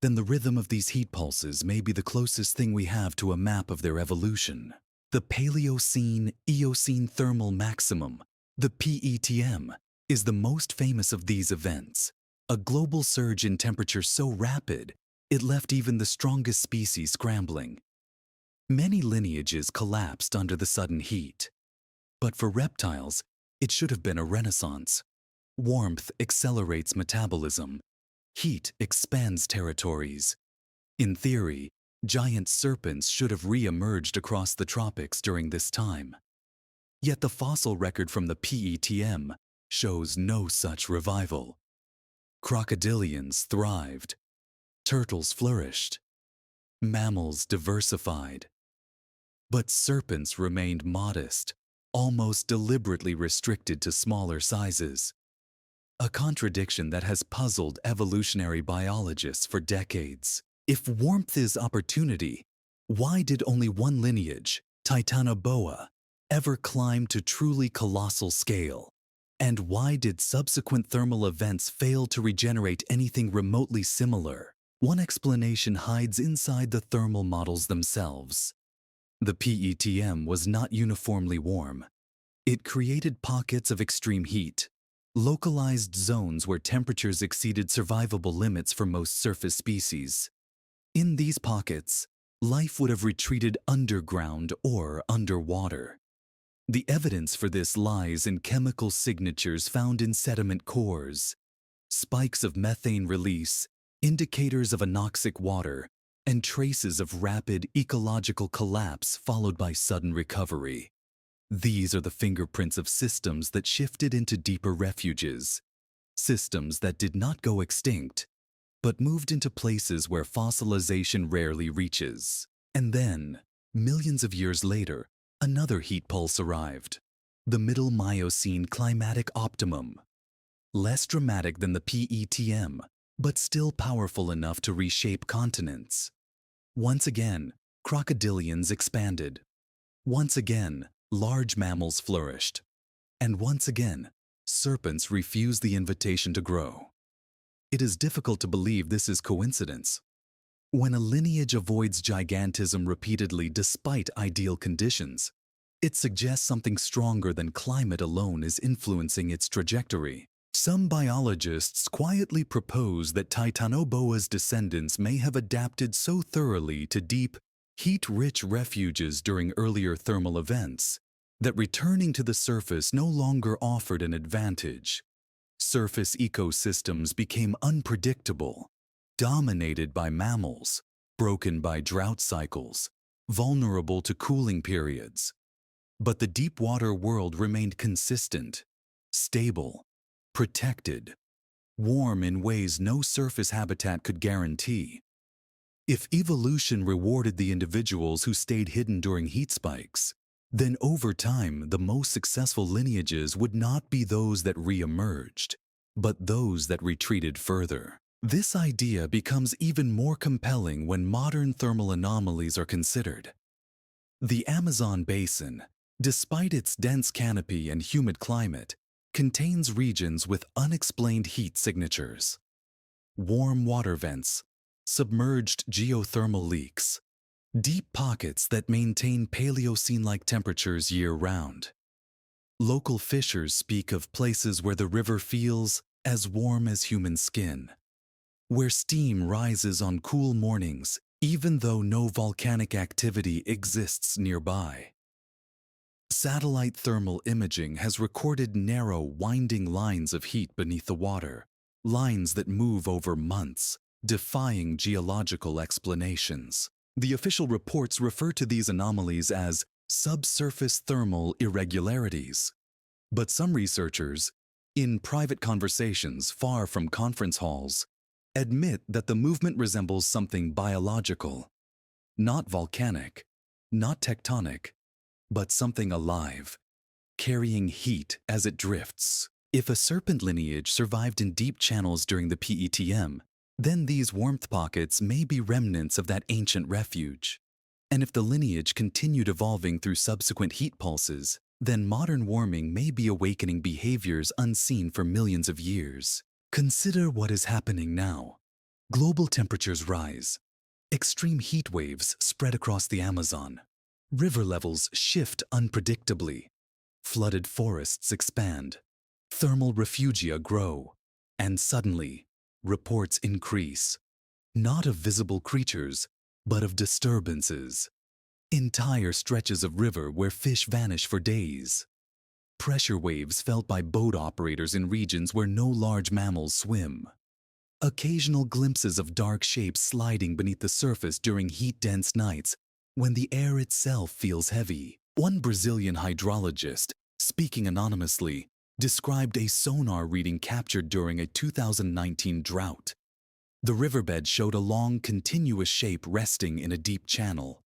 then the rhythm of these heat pulses may be the closest thing we have to a map of their evolution. The Paleocene-Eocene thermal maximum, the PETM, is the most famous of these events, a global surge in temperature so rapid it left even the strongest species scrambling. Many lineages collapsed under the sudden heat. But for reptiles, it should have been a renaissance. Warmth accelerates metabolism. Heat expands territories. In theory, giant serpents should have re-emerged across the tropics during this time. Yet the fossil record from the PETM shows no such revival. Crocodilians thrived. Turtles flourished. Mammals diversified. But serpents remained modest, almost deliberately restricted to smaller sizes. A contradiction that has puzzled evolutionary biologists for decades. If warmth is opportunity, why did only one lineage, Titanoboa, ever climb to truly colossal scale? And why did subsequent thermal events fail to regenerate anything remotely similar? One explanation hides inside the thermal models themselves. The PETM was not uniformly warm. It created pockets of extreme heat, localized zones where temperatures exceeded survivable limits for most surface species. In these pockets, life would have retreated underground or underwater. The evidence for this lies in chemical signatures found in sediment cores, spikes of methane release, indicators of anoxic water, and traces of rapid ecological collapse followed by sudden recovery. These are the fingerprints of systems that shifted into deeper refuges, systems that did not go extinct, but moved into places where fossilization rarely reaches. And then, millions of years later, another heat pulse arrived, the Middle Miocene climatic optimum. Less dramatic than the PETM, but still powerful enough to reshape continents. Once again, crocodilians expanded. Once again, large mammals flourished. And once again, serpents refused the invitation to grow. It is difficult to believe this is coincidence. When a lineage avoids gigantism repeatedly despite ideal conditions, it suggests something stronger than climate alone is influencing its trajectory. Some biologists quietly propose that Titanoboa's descendants may have adapted so thoroughly to deep, heat-rich refuges during earlier thermal events that returning to the surface no longer offered an advantage. Surface ecosystems became unpredictable, dominated by mammals, broken by drought cycles, vulnerable to cooling periods. But the deep water world remained consistent, stable, protected, warm in ways no surface habitat could guarantee. If evolution rewarded the individuals who stayed hidden during heat spikes, then over time the most successful lineages would not be those that re-emerged, but those that retreated further. This idea becomes even more compelling when modern thermal anomalies are considered. The Amazon basin, despite its dense canopy and humid climate, contains regions with unexplained heat signatures. Warm water vents, submerged geothermal leaks, deep pockets that maintain Paleocene-like temperatures year-round. Local fishers speak of places where the river feels as warm as human skin, where steam rises on cool mornings even though no volcanic activity exists nearby. Satellite thermal imaging has recorded narrow, winding lines of heat beneath the water, lines that move over months, defying geological explanations. The official reports refer to these anomalies as subsurface thermal irregularities. But some researchers, in private conversations far from conference halls, admit that the movement resembles something biological, not volcanic, not tectonic, but something alive, carrying heat as it drifts. If a serpent lineage survived in deep channels during the PETM, then these warmth pockets may be remnants of that ancient refuge. And if the lineage continued evolving through subsequent heat pulses, then modern warming may be awakening behaviors unseen for millions of years. Consider what is happening now. Global temperatures rise. Extreme heat waves spread across the Amazon. River levels shift unpredictably. Flooded forests expand. Thermal refugia grow. And suddenly, reports increase. Not of visible creatures, but of disturbances. Entire stretches of river where fish vanish for days. Pressure waves felt by boat operators in regions where no large mammals swim. Occasional glimpses of dark shapes sliding beneath the surface during heat-dense nights when the air itself feels heavy. One Brazilian hydrologist, speaking anonymously, described a sonar reading captured during a 2019 drought. The riverbed showed a long, continuous shape resting in a deep channel.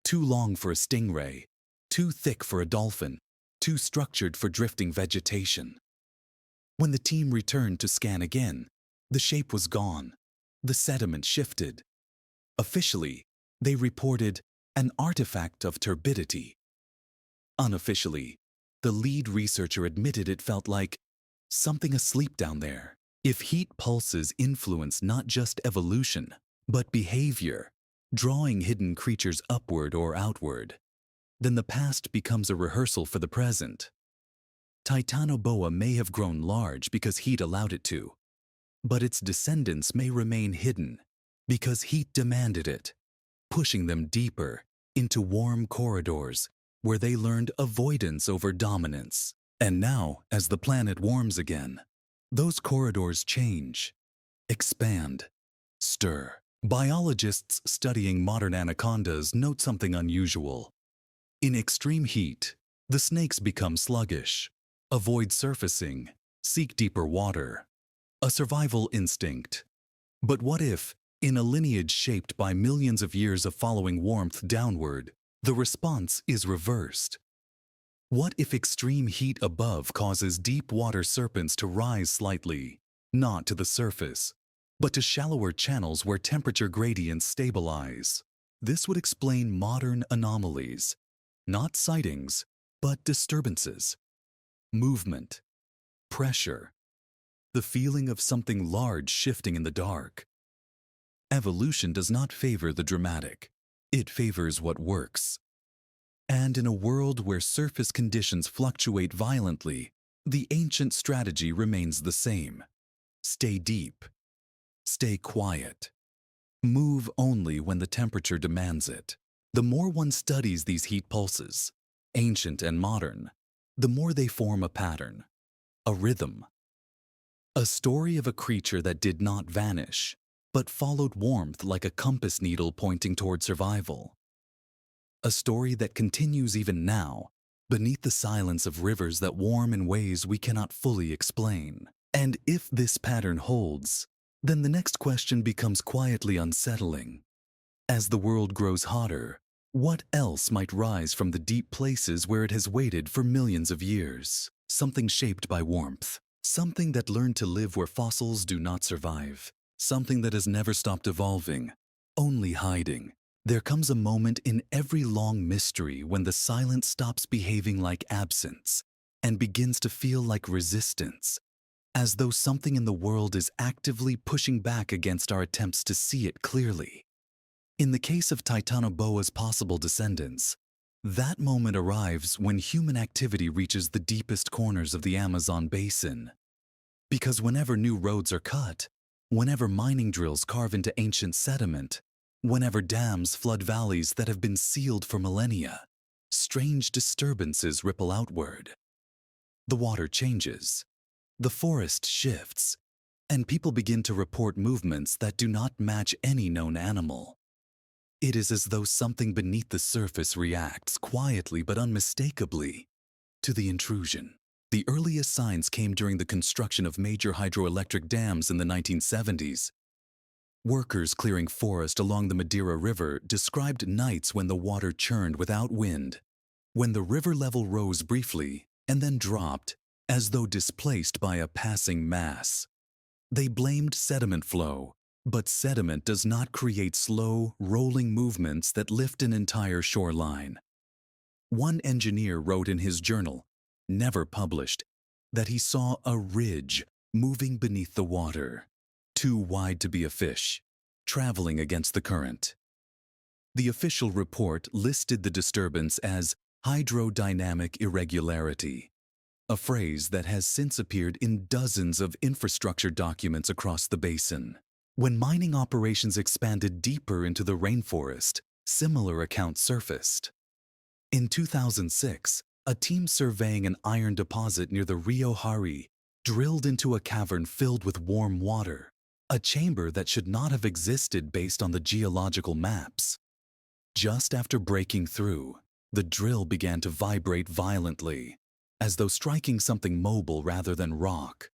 Too long for a stingray, too thick for a dolphin, too structured for drifting vegetation. When the team returned to scan again, the shape was gone. The sediment shifted. Officially, they reported an artifact of turbidity. Unofficially, the lead researcher admitted it felt like something asleep down there. If heat pulses influence not just evolution, but behavior, drawing hidden creatures upward or outward, then the past becomes a rehearsal for the present. Titanoboa may have grown large because heat allowed it to, but its descendants may remain hidden because heat demanded it, pushing them deeper into warm corridors where they learned avoidance over dominance. And now, as the planet warms again, those corridors change, expand, stir. Biologists studying modern anacondas note something unusual. In extreme heat, the snakes become sluggish, avoid surfacing, seek deeper water. A survival instinct. But what if, in a lineage shaped by millions of years of following warmth downward, the response is reversed? What if extreme heat above causes deep water serpents to rise slightly, not to the surface, but to shallower channels where temperature gradients stabilize? This would explain modern anomalies, not sightings, but disturbances, movement, pressure, the feeling of something large shifting in the dark. Evolution does not favor the dramatic. It favors what works. And in a world where surface conditions fluctuate violently, the ancient strategy remains the same. Stay deep. Stay quiet. Move only when the temperature demands it. The more one studies these heat pulses, ancient and modern, the more they form a pattern, a rhythm. A story of a creature that did not vanish, but followed warmth like a compass needle pointing toward survival. A story that continues even now, beneath the silence of rivers that warm in ways we cannot fully explain. And if this pattern holds, then the next question becomes quietly unsettling. As the world grows hotter, what else might rise from the deep places where it has waited for millions of years? Something shaped by warmth. Something that learned to live where fossils do not survive. Something that has never stopped evolving, only hiding. There comes a moment in every long mystery when the silence stops behaving like absence and begins to feel like resistance, as though something in the world is actively pushing back against our attempts to see it clearly. In the case of Titanoboa's possible descendants, that moment arrives when human activity reaches the deepest corners of the Amazon basin. Because whenever new roads are cut, whenever mining drills carve into ancient sediment, whenever dams flood valleys that have been sealed for millennia, strange disturbances ripple outward. The water changes, the forest shifts, and people begin to report movements that do not match any known animal. It is as though something beneath the surface reacts quietly but unmistakably to the intrusion. The earliest signs came during the construction of major hydroelectric dams in the 1970s. Workers clearing forest along the Madeira River described nights when the water churned without wind, when the river level rose briefly and then dropped as though displaced by a passing mass. They blamed sediment flow, but sediment does not create slow, rolling movements that lift an entire shoreline. One engineer wrote in his journal, never published, that he saw a ridge moving beneath the water, too wide to be a fish, traveling against the current. The official report listed the disturbance as hydrodynamic irregularity, a phrase that has since appeared in dozens of infrastructure documents across the basin. When mining operations expanded deeper into the rainforest, similar accounts surfaced. In 2006, a team surveying an iron deposit near the Rio Hari drilled into a cavern filled with warm water, a chamber that should not have existed based on the geological maps. Just after breaking through, the drill began to vibrate violently, as though striking something mobile rather than rock.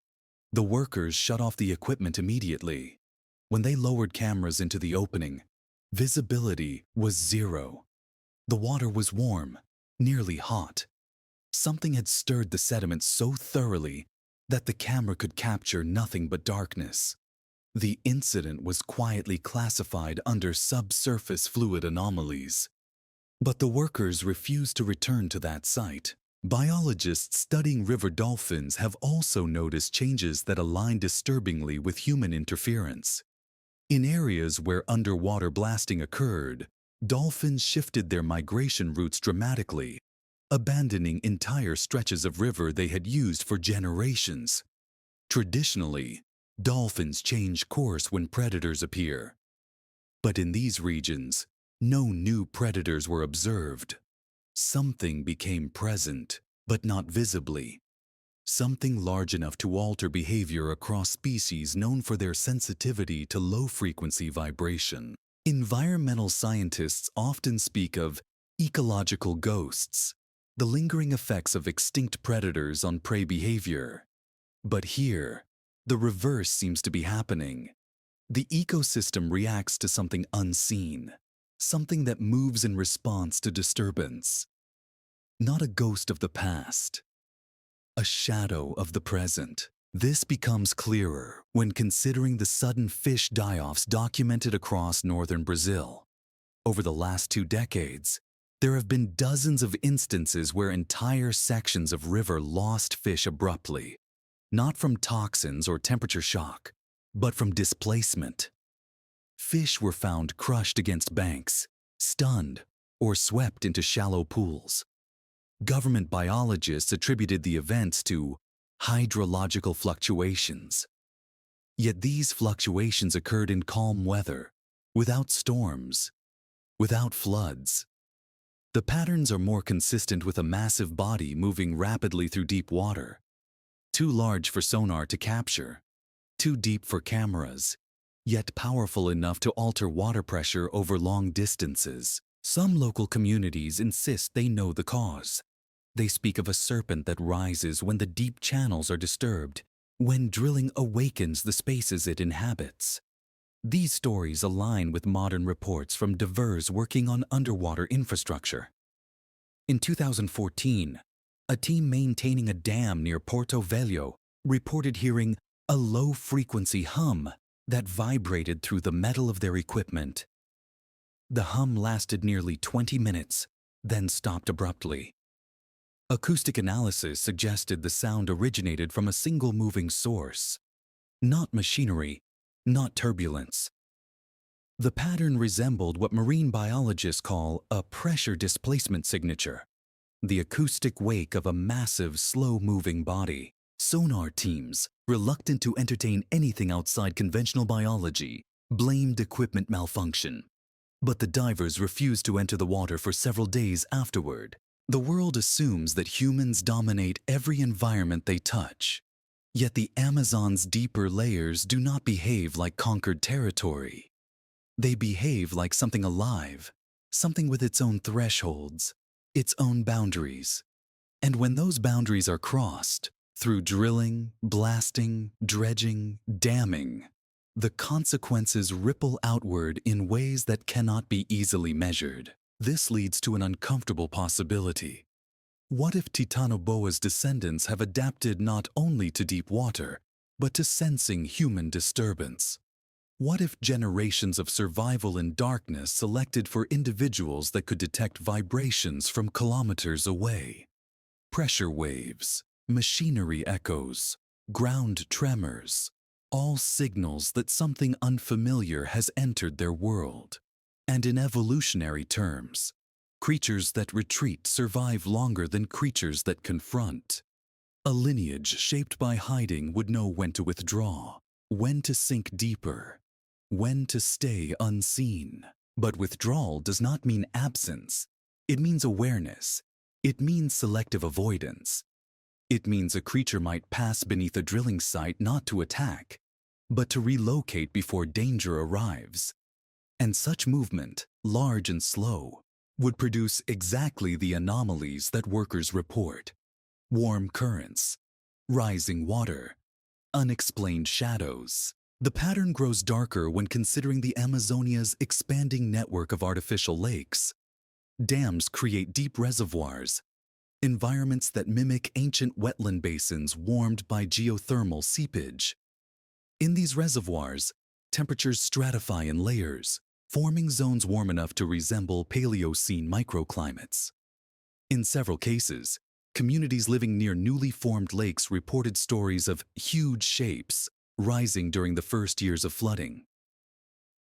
The workers shut off the equipment immediately. When they lowered cameras into the opening, visibility was zero. The water was warm, nearly hot. Something had stirred the sediment so thoroughly that the camera could capture nothing but darkness. The incident was quietly classified under subsurface fluid anomalies. But the workers refused to return to that site. Biologists studying river dolphins have also noticed changes that align disturbingly with human interference. In areas where underwater blasting occurred, dolphins shifted their migration routes dramatically, abandoning entire stretches of river they had used for generations. Traditionally, dolphins change course when predators appear. But in these regions, no new predators were observed. Something became present, but not visibly. Something large enough to alter behavior across species known for their sensitivity to low-frequency vibration. Environmental scientists often speak of ecological ghosts, the lingering effects of extinct predators on prey behavior. But here, the reverse seems to be happening. The ecosystem reacts to something unseen, something that moves in response to disturbance. Not a ghost of the past, a shadow of the present. This becomes clearer when considering the sudden fish die-offs documented across northern Brazil. Over the last 2 decades, there have been dozens of instances where entire sections of river lost fish abruptly, not from toxins or temperature shock, but from displacement. Fish were found crushed against banks, stunned, or swept into shallow pools. Government biologists attributed the events to hydrological fluctuations. Yet these fluctuations occurred in calm weather, without storms, without floods. The patterns are more consistent with a massive body moving rapidly through deep water, too large for sonar to capture, too deep for cameras, yet powerful enough to alter water pressure over long distances. Some local communities insist they know the cause. They speak of a serpent that rises when the deep channels are disturbed, when drilling awakens the spaces it inhabits. These stories align with modern reports from divers working on underwater infrastructure. In 2014, a team maintaining a dam near Porto Velho reported hearing a low-frequency hum that vibrated through the metal of their equipment. The hum lasted nearly 20 minutes, then stopped abruptly. Acoustic analysis suggested the sound originated from a single moving source, not machinery, not turbulence. The pattern resembled what marine biologists call a pressure displacement signature, the acoustic wake of a massive, slow-moving body. Sonar teams, reluctant to entertain anything outside conventional biology, blamed equipment malfunction. But the divers refused to enter the water for several days afterward. The world assumes that humans dominate every environment they touch. Yet the Amazon's deeper layers do not behave like conquered territory. They behave like something alive, something with its own thresholds, its own boundaries. And when those boundaries are crossed, through drilling, blasting, dredging, damming, the consequences ripple outward in ways that cannot be easily measured. This leads to an uncomfortable possibility. What if Titanoboa's descendants have adapted not only to deep water, but to sensing human disturbance? What if generations of survival in darkness selected for individuals that could detect vibrations from kilometers away? Pressure waves, machinery echoes, ground tremors, all signals that something unfamiliar has entered their world. And in evolutionary terms, creatures that retreat survive longer than creatures that confront. A lineage shaped by hiding would know when to withdraw, when to sink deeper, when to stay unseen. But withdrawal does not mean absence. It means awareness. It means selective avoidance. It means a creature might pass beneath a drilling site not to attack, but to relocate before danger arrives. And such movement, large and slow, would produce exactly the anomalies that workers report. Warm currents, rising water, unexplained shadows. The pattern grows darker when considering the Amazonia's expanding network of artificial lakes. Dams create deep reservoirs, environments that mimic ancient wetland basins warmed by geothermal seepage. In these reservoirs, temperatures stratify in layers, forming zones warm enough to resemble Paleocene microclimates. In several cases, communities living near newly formed lakes reported stories of huge shapes rising during the first years of flooding.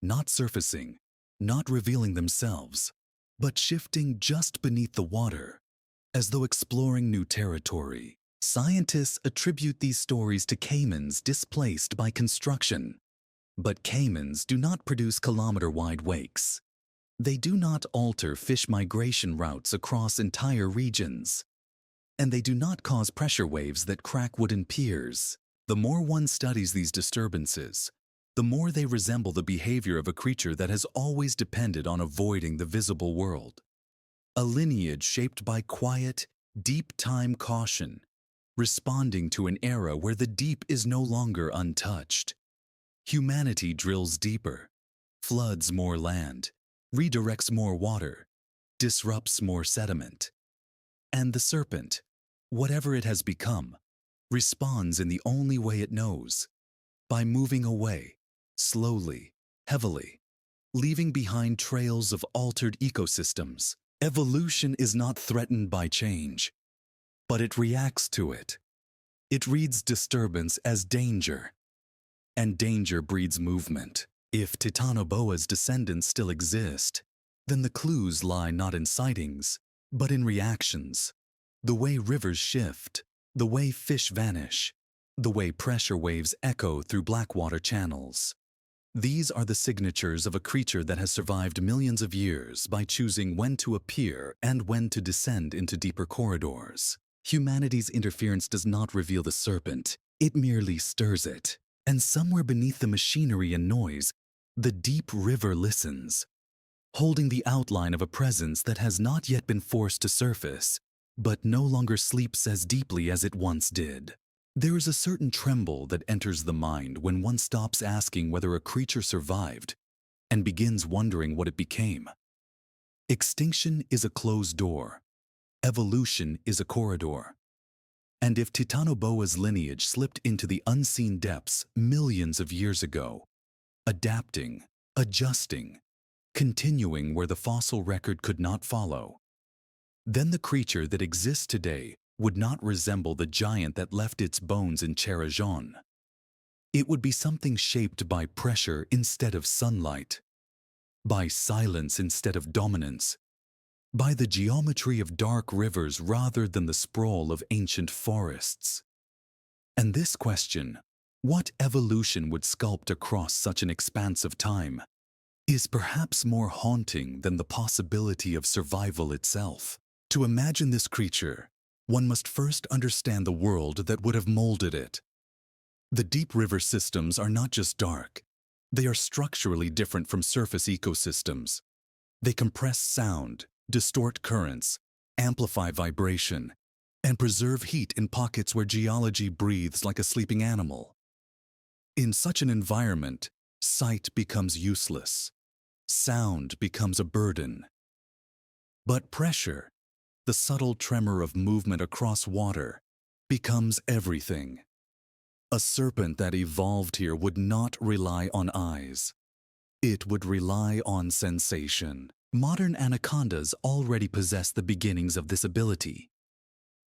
Not surfacing, not revealing themselves, but shifting just beneath the water, as though exploring new territory. Scientists attribute these stories to caimans displaced by construction. But caimans do not produce kilometer-wide wakes. They do not alter fish migration routes across entire regions. And they do not cause pressure waves that crack wooden piers. The more one studies these disturbances, the more they resemble the behavior of a creature that has always depended on avoiding the visible world. A lineage shaped by quiet, deep time caution, responding to an era where the deep is no longer untouched. Humanity drills deeper, floods more land, redirects more water, disrupts more sediment. And the serpent, whatever it has become, responds in the only way it knows, by moving away, slowly, heavily, leaving behind trails of altered ecosystems. Evolution is not threatened by change, but it reacts to it. It reads disturbance as danger, and danger breeds movement. If Titanoboa's descendants still exist, then the clues lie not in sightings, but in reactions. The way rivers shift, the way fish vanish, the way pressure waves echo through blackwater channels. These are the signatures of a creature that has survived millions of years by choosing when to appear and when to descend into deeper corridors. Humanity's interference does not reveal the serpent, it merely stirs it. And somewhere beneath the machinery and noise, the deep river listens, holding the outline of a presence that has not yet been forced to surface, but no longer sleeps as deeply as it once did. There is a certain tremble that enters the mind when one stops asking whether a creature survived and begins wondering what it became. Extinction is a closed door. Evolution is a corridor. And if Titanoboa's lineage slipped into the unseen depths millions of years ago, adapting, adjusting, continuing where the fossil record could not follow, then the creature that exists today would not resemble the giant that left its bones in Cerrejón. It would be something shaped by pressure instead of sunlight, by silence instead of dominance, by the geometry of dark rivers rather than the sprawl of ancient forests. And this question, what evolution would sculpt across such an expanse of time, is perhaps more haunting than the possibility of survival itself. To imagine this creature, one must first understand the world that would have molded it. The deep river systems are not just dark. They are structurally different from surface ecosystems. They compress sound, distort currents, amplify vibration, and preserve heat in pockets where geology breathes like a sleeping animal. In such an environment, sight becomes useless. Sound becomes a burden. But pressure, the subtle tremor of movement across water, becomes everything. A serpent that evolved here would not rely on eyes. It would rely on sensation. Modern anacondas already possess the beginnings of this ability.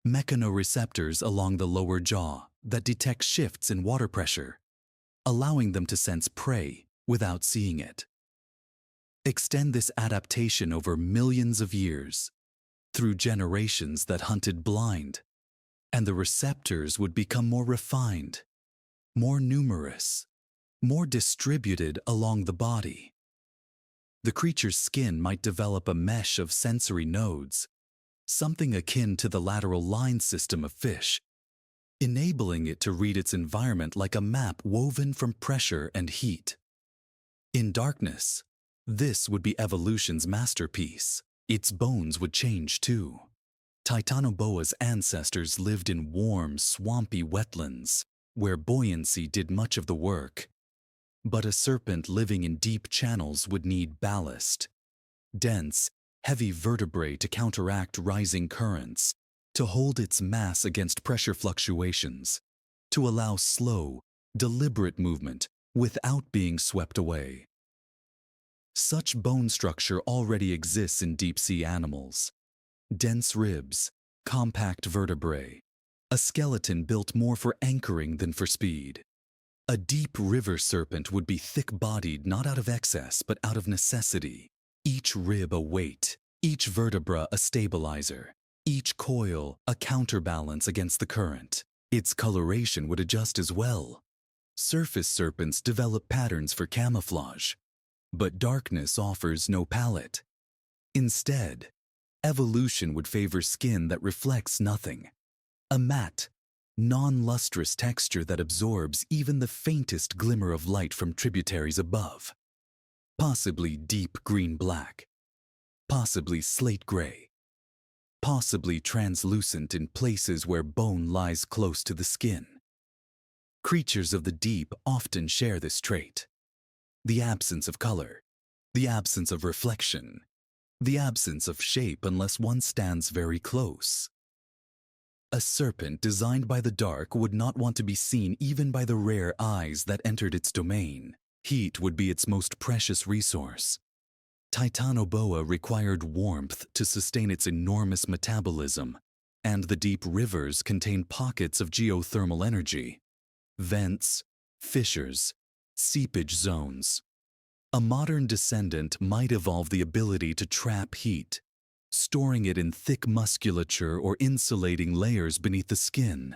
Mechanoreceptors along the lower jaw that detect shifts in water pressure, allowing them to sense prey without seeing it. Extend this adaptation over millions of years, through generations that hunted blind, and the receptors would become more refined, more numerous, more distributed along the body. The creature's skin might develop a mesh of sensory nodes, something akin to the lateral line system of fish, enabling it to read its environment like a map woven from pressure and heat. In darkness, this would be evolution's masterpiece. Its bones would change too. Titanoboa's ancestors lived in warm, swampy wetlands, where buoyancy did much of the work. But a serpent living in deep channels would need ballast, dense, heavy vertebrae to counteract rising currents, to hold its mass against pressure fluctuations, to allow slow, deliberate movement without being swept away. Such bone structure already exists in deep-sea animals. Dense ribs, compact vertebrae, a skeleton built more for anchoring than for speed. A deep river serpent would be thick-bodied not out of excess but out of necessity. Each rib a weight, each vertebra a stabilizer, each coil a counterbalance against the current. Its coloration would adjust as well. Surface serpents develop patterns for camouflage, but darkness offers no palette. Instead, evolution would favor skin that reflects nothing, a matte, non-lustrous texture that absorbs even the faintest glimmer of light from tributaries above. Possibly deep green-black, possibly slate-gray, possibly translucent in places where bone lies close to the skin. Creatures of the deep often share this trait. The absence of color, the absence of reflection, the absence of shape unless one stands very close. A serpent designed by the dark would not want to be seen even by the rare eyes that entered its domain. Heat would be its most precious resource. Titanoboa required warmth to sustain its enormous metabolism, and the deep rivers contain pockets of geothermal energy, vents, fissures, seepage zones. A modern descendant might evolve the ability to trap heat, storing it in thick musculature or insulating layers beneath the skin.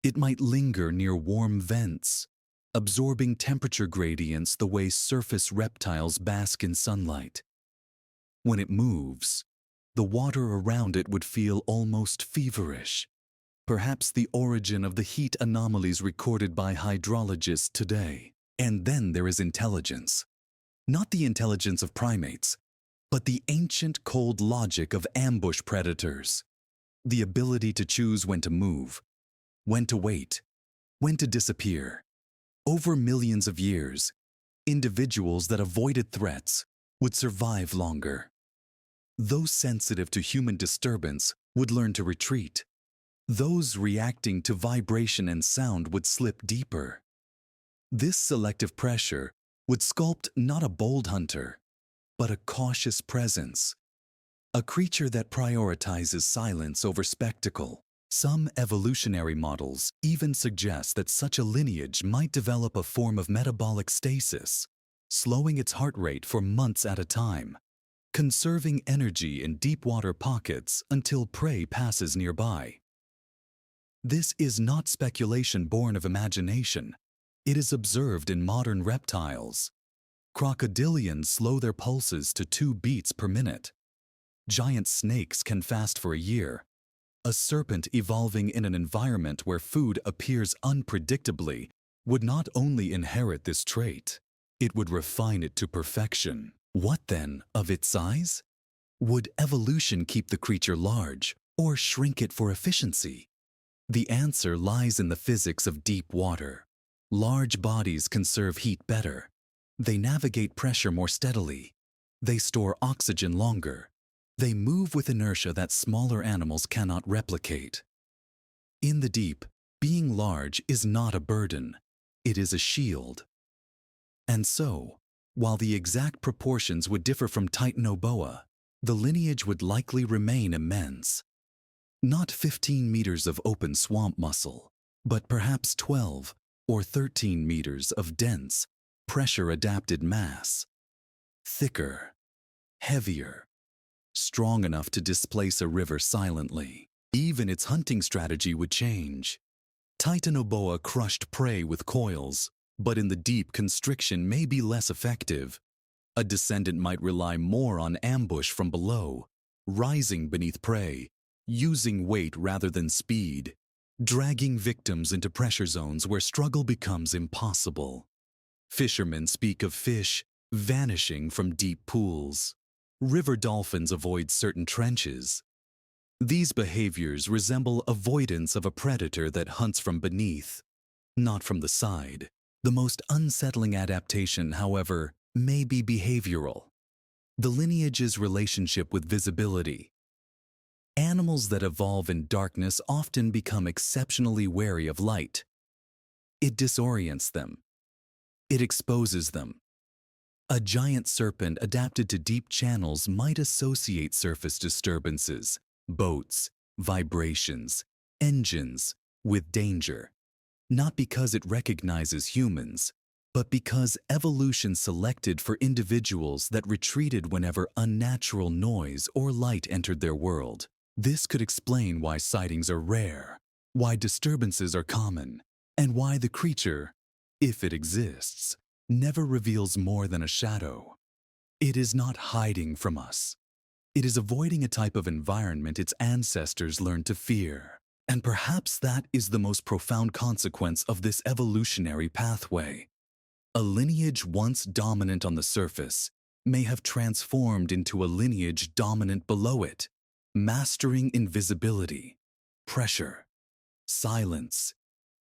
It might linger near warm vents, absorbing temperature gradients the way surface reptiles bask in sunlight. When it moves, the water around it would feel almost feverish, perhaps the origin of the heat anomalies recorded by hydrologists today. And then there is intelligence. Not the intelligence of primates, but the ancient cold logic of ambush predators. The ability to choose when to move, when to wait, when to disappear. Over millions of years, individuals that avoided threats would survive longer. Those sensitive to human disturbance would learn to retreat. Those reacting to vibration and sound would slip deeper. This selective pressure would sculpt not a bold hunter, but a cautious presence, a creature that prioritizes silence over spectacle. Some evolutionary models even suggest that such a lineage might develop a form of metabolic stasis, slowing its heart rate for months at a time, conserving energy in deep water pockets until prey passes nearby. This is not speculation born of imagination. It is observed in modern reptiles. Crocodilians slow their pulses to 2 beats per minute. Giant snakes can fast for a year. A serpent evolving in an environment where food appears unpredictably would not only inherit this trait, it would refine it to perfection. What then of its size? Would evolution keep the creature large or shrink it for efficiency? The answer lies in the physics of deep water. Large bodies conserve heat better. They navigate pressure more steadily. They store oxygen longer. They move with inertia that smaller animals cannot replicate. In the deep, being large is not a burden. It is a shield. And so, while the exact proportions would differ from Titanoboa, the lineage would likely remain immense. Not 15 meters of open swamp muscle, but perhaps 12 or 13 meters of dense, pressure-adapted mass. Thicker, heavier, strong enough to displace a river silently. Even its hunting strategy would change. Titanoboa crushed prey with coils, but in the deep, constriction may be less effective. A descendant might rely more on ambush from below, rising beneath prey, using weight rather than speed, dragging victims into pressure zones where struggle becomes impossible. Fishermen speak of fish vanishing from deep pools. River dolphins avoid certain trenches. These behaviors resemble avoidance of a predator that hunts from beneath, not from the side. The most unsettling adaptation, however, may be behavioral. The lineage's relationship with visibility. Animals that evolve in darkness often become exceptionally wary of light. It disorients them. It exposes them. A giant serpent adapted to deep channels might associate surface disturbances, boats, vibrations, engines, with danger, not because it recognizes humans, but because evolution selected for individuals that retreated whenever unnatural noise or light entered their world. This could explain why sightings are rare, why disturbances are common, and why the creature, if it exists, never reveals more than a shadow. It is not hiding from us. It is avoiding a type of environment its ancestors learned to fear. And perhaps that is the most profound consequence of this evolutionary pathway. A lineage once dominant on the surface may have transformed into a lineage dominant below it, mastering invisibility, pressure, silence,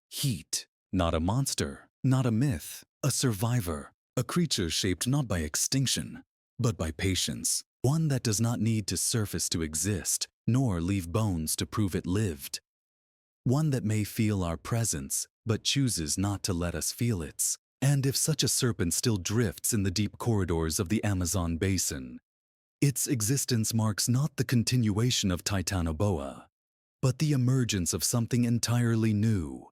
heat. Not a monster, not a myth, a survivor, a creature shaped not by extinction, but by patience, one that does not need to surface to exist, nor leave bones to prove it lived. One that may feel our presence, but chooses not to let us feel its. And if such a serpent still drifts in the deep corridors of the Amazon basin, its existence marks not the continuation of Titanoboa, but the emergence of something entirely new,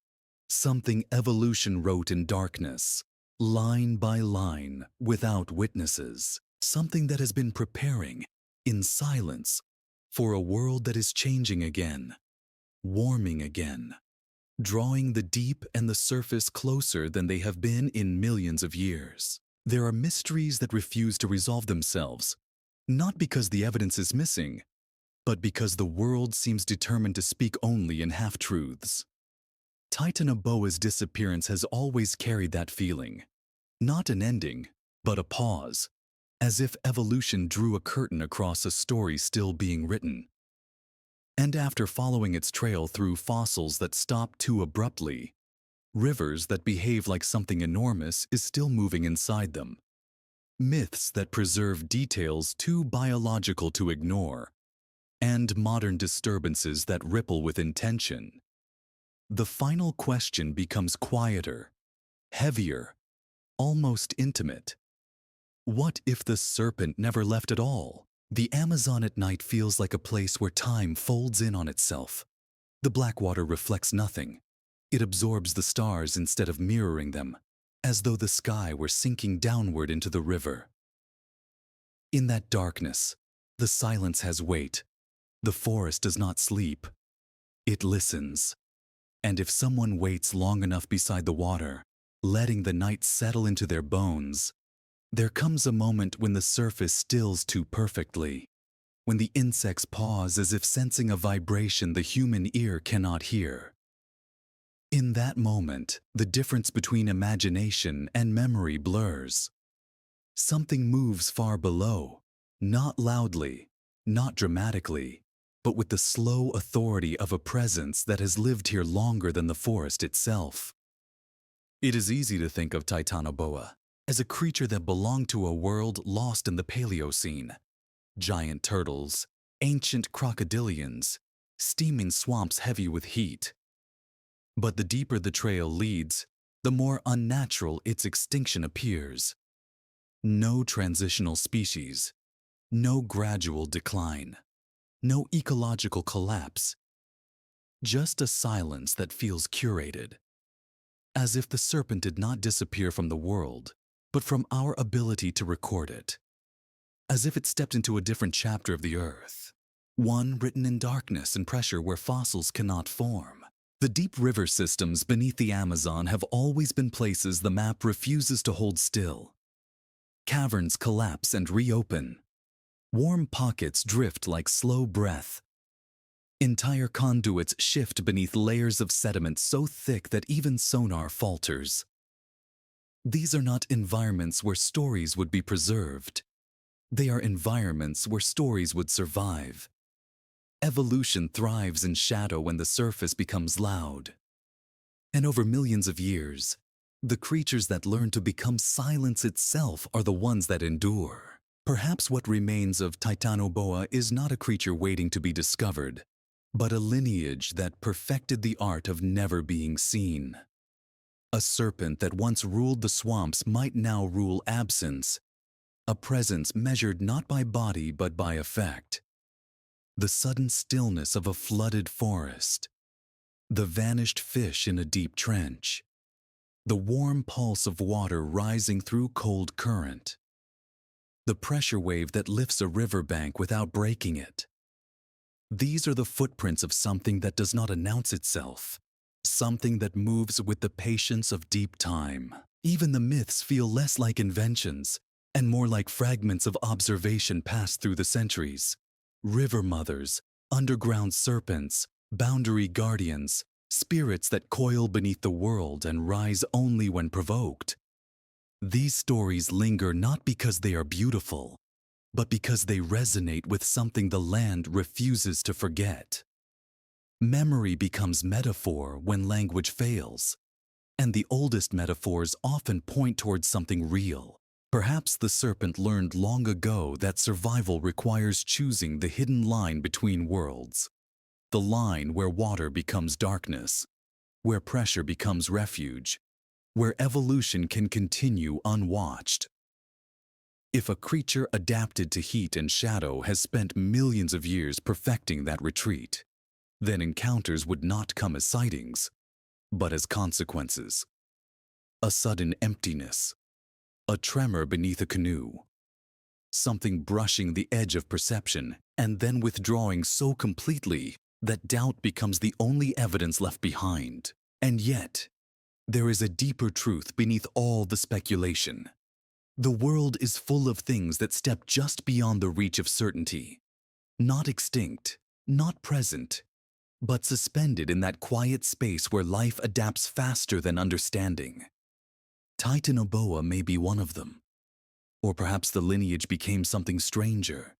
something evolution wrote in darkness, line by line, without witnesses, something that has been preparing, in silence, for a world that is changing again, warming again, drawing the deep and the surface closer than they have been in millions of years. There are mysteries that refuse to resolve themselves, not because the evidence is missing, but because the world seems determined to speak only in half-truths. Titanoboa's disappearance has always carried that feeling, not an ending, but a pause, as if evolution drew a curtain across a story still being written. And after following its trail through fossils that stop too abruptly, rivers that behave like something enormous is still moving inside them, myths that preserve details too biological to ignore, and modern disturbances that ripple with intention, the final question becomes quieter, heavier, almost intimate. What if the serpent never left at all? The Amazon at night feels like a place where time folds in on itself. The black water reflects nothing. It absorbs the stars instead of mirroring them, as though the sky were sinking downward into the river. In that darkness, the silence has weight. The forest does not sleep. It listens. And if someone waits long enough beside the water, letting the night settle into their bones, there comes a moment when the surface stills too perfectly, when the insects pause as if sensing a vibration the human ear cannot hear. In that moment, the difference between imagination and memory blurs. Something moves far below, not loudly, not dramatically, but with the slow authority of a presence that has lived here longer than the forest itself. It is easy to think of Titanoboa as a creature that belonged to a world lost in the Paleocene. Giant turtles, ancient crocodilians, steaming swamps heavy with heat. But the deeper the trail leads, the more unnatural its extinction appears. No transitional species, no gradual decline, no ecological collapse, just a silence that feels curated. As if the serpent did not disappear from the world, but from our ability to record it. As if it stepped into a different chapter of the earth, one written in darkness and pressure where fossils cannot form. The deep river systems beneath the Amazon have always been places the map refuses to hold still. Caverns collapse and reopen. Warm pockets drift like slow breath. Entire conduits shift beneath layers of sediment so thick that even sonar falters. These are not environments where stories would be preserved. They are environments where stories would survive. Evolution thrives in shadow when the surface becomes loud. And over millions of years, the creatures that learn to become silence itself are the ones that endure. Perhaps what remains of Titanoboa is not a creature waiting to be discovered, but a lineage that perfected the art of never being seen. A serpent that once ruled the swamps might now rule absence, a presence measured not by body but by effect. The sudden stillness of a flooded forest, the vanished fish in a deep trench, the warm pulse of water rising through cold current, the pressure wave that lifts a riverbank without breaking it. These are the footprints of something that does not announce itself, something that moves with the patience of deep time. Even the myths feel less like inventions and more like fragments of observation passed through the centuries. River mothers, underground serpents, boundary guardians, spirits that coil beneath the world and rise only when provoked. These stories linger not because they are beautiful, but because they resonate with something the land refuses to forget. Memory becomes metaphor when language fails, and the oldest metaphors often point towards something real. Perhaps the serpent learned long ago that survival requires choosing the hidden line between worlds, the line where water becomes darkness, where pressure becomes refuge, where evolution can continue unwatched. If a creature adapted to heat and shadow has spent millions of years perfecting that retreat, then encounters would not come as sightings, but as consequences. A sudden emptiness, a tremor beneath a canoe, something brushing the edge of perception and then withdrawing so completely that doubt becomes the only evidence left behind. And yet, there is a deeper truth beneath all the speculation. The world is full of things that step just beyond the reach of certainty, not extinct, not present, but suspended in that quiet space where life adapts faster than understanding. Titanoboa may be one of them. Or perhaps the lineage became something stranger,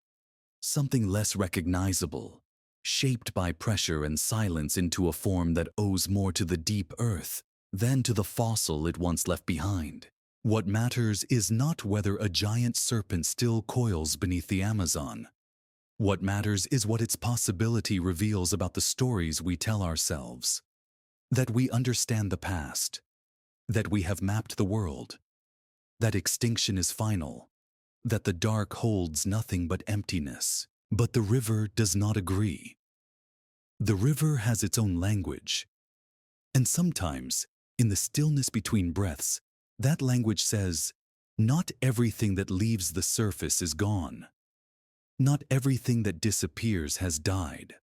something less recognizable, shaped by pressure and silence into a form that owes more to the deep earth than to the fossil it once left behind. What matters is not whether a giant serpent still coils beneath the Amazon. What matters is what its possibility reveals about the stories we tell ourselves. That we understand the past, that we have mapped the world, that extinction is final, that the dark holds nothing but emptiness. But the river does not agree. The river has its own language. And sometimes, in the stillness between breaths, that language says, not everything that leaves the surface is gone. Not everything that disappears has died.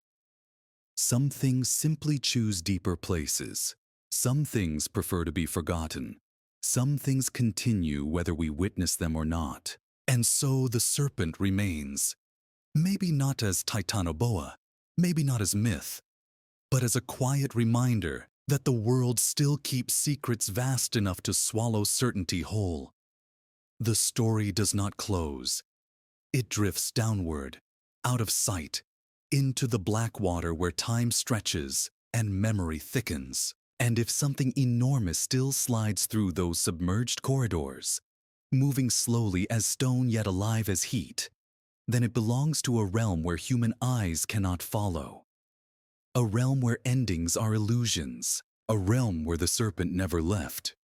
Some things simply choose deeper places. Some things prefer to be forgotten. Some things continue whether we witness them or not. And so the serpent remains. Maybe not as Titanoboa, maybe not as myth, but as a quiet reminder that the world still keeps secrets vast enough to swallow certainty whole. The story does not close. It drifts downward, out of sight, into the black water where time stretches and memory thickens. And if something enormous still slides through those submerged corridors, moving slowly as stone yet alive as heat, then it belongs to a realm where human eyes cannot follow. A realm where endings are illusions. A realm where the serpent never left.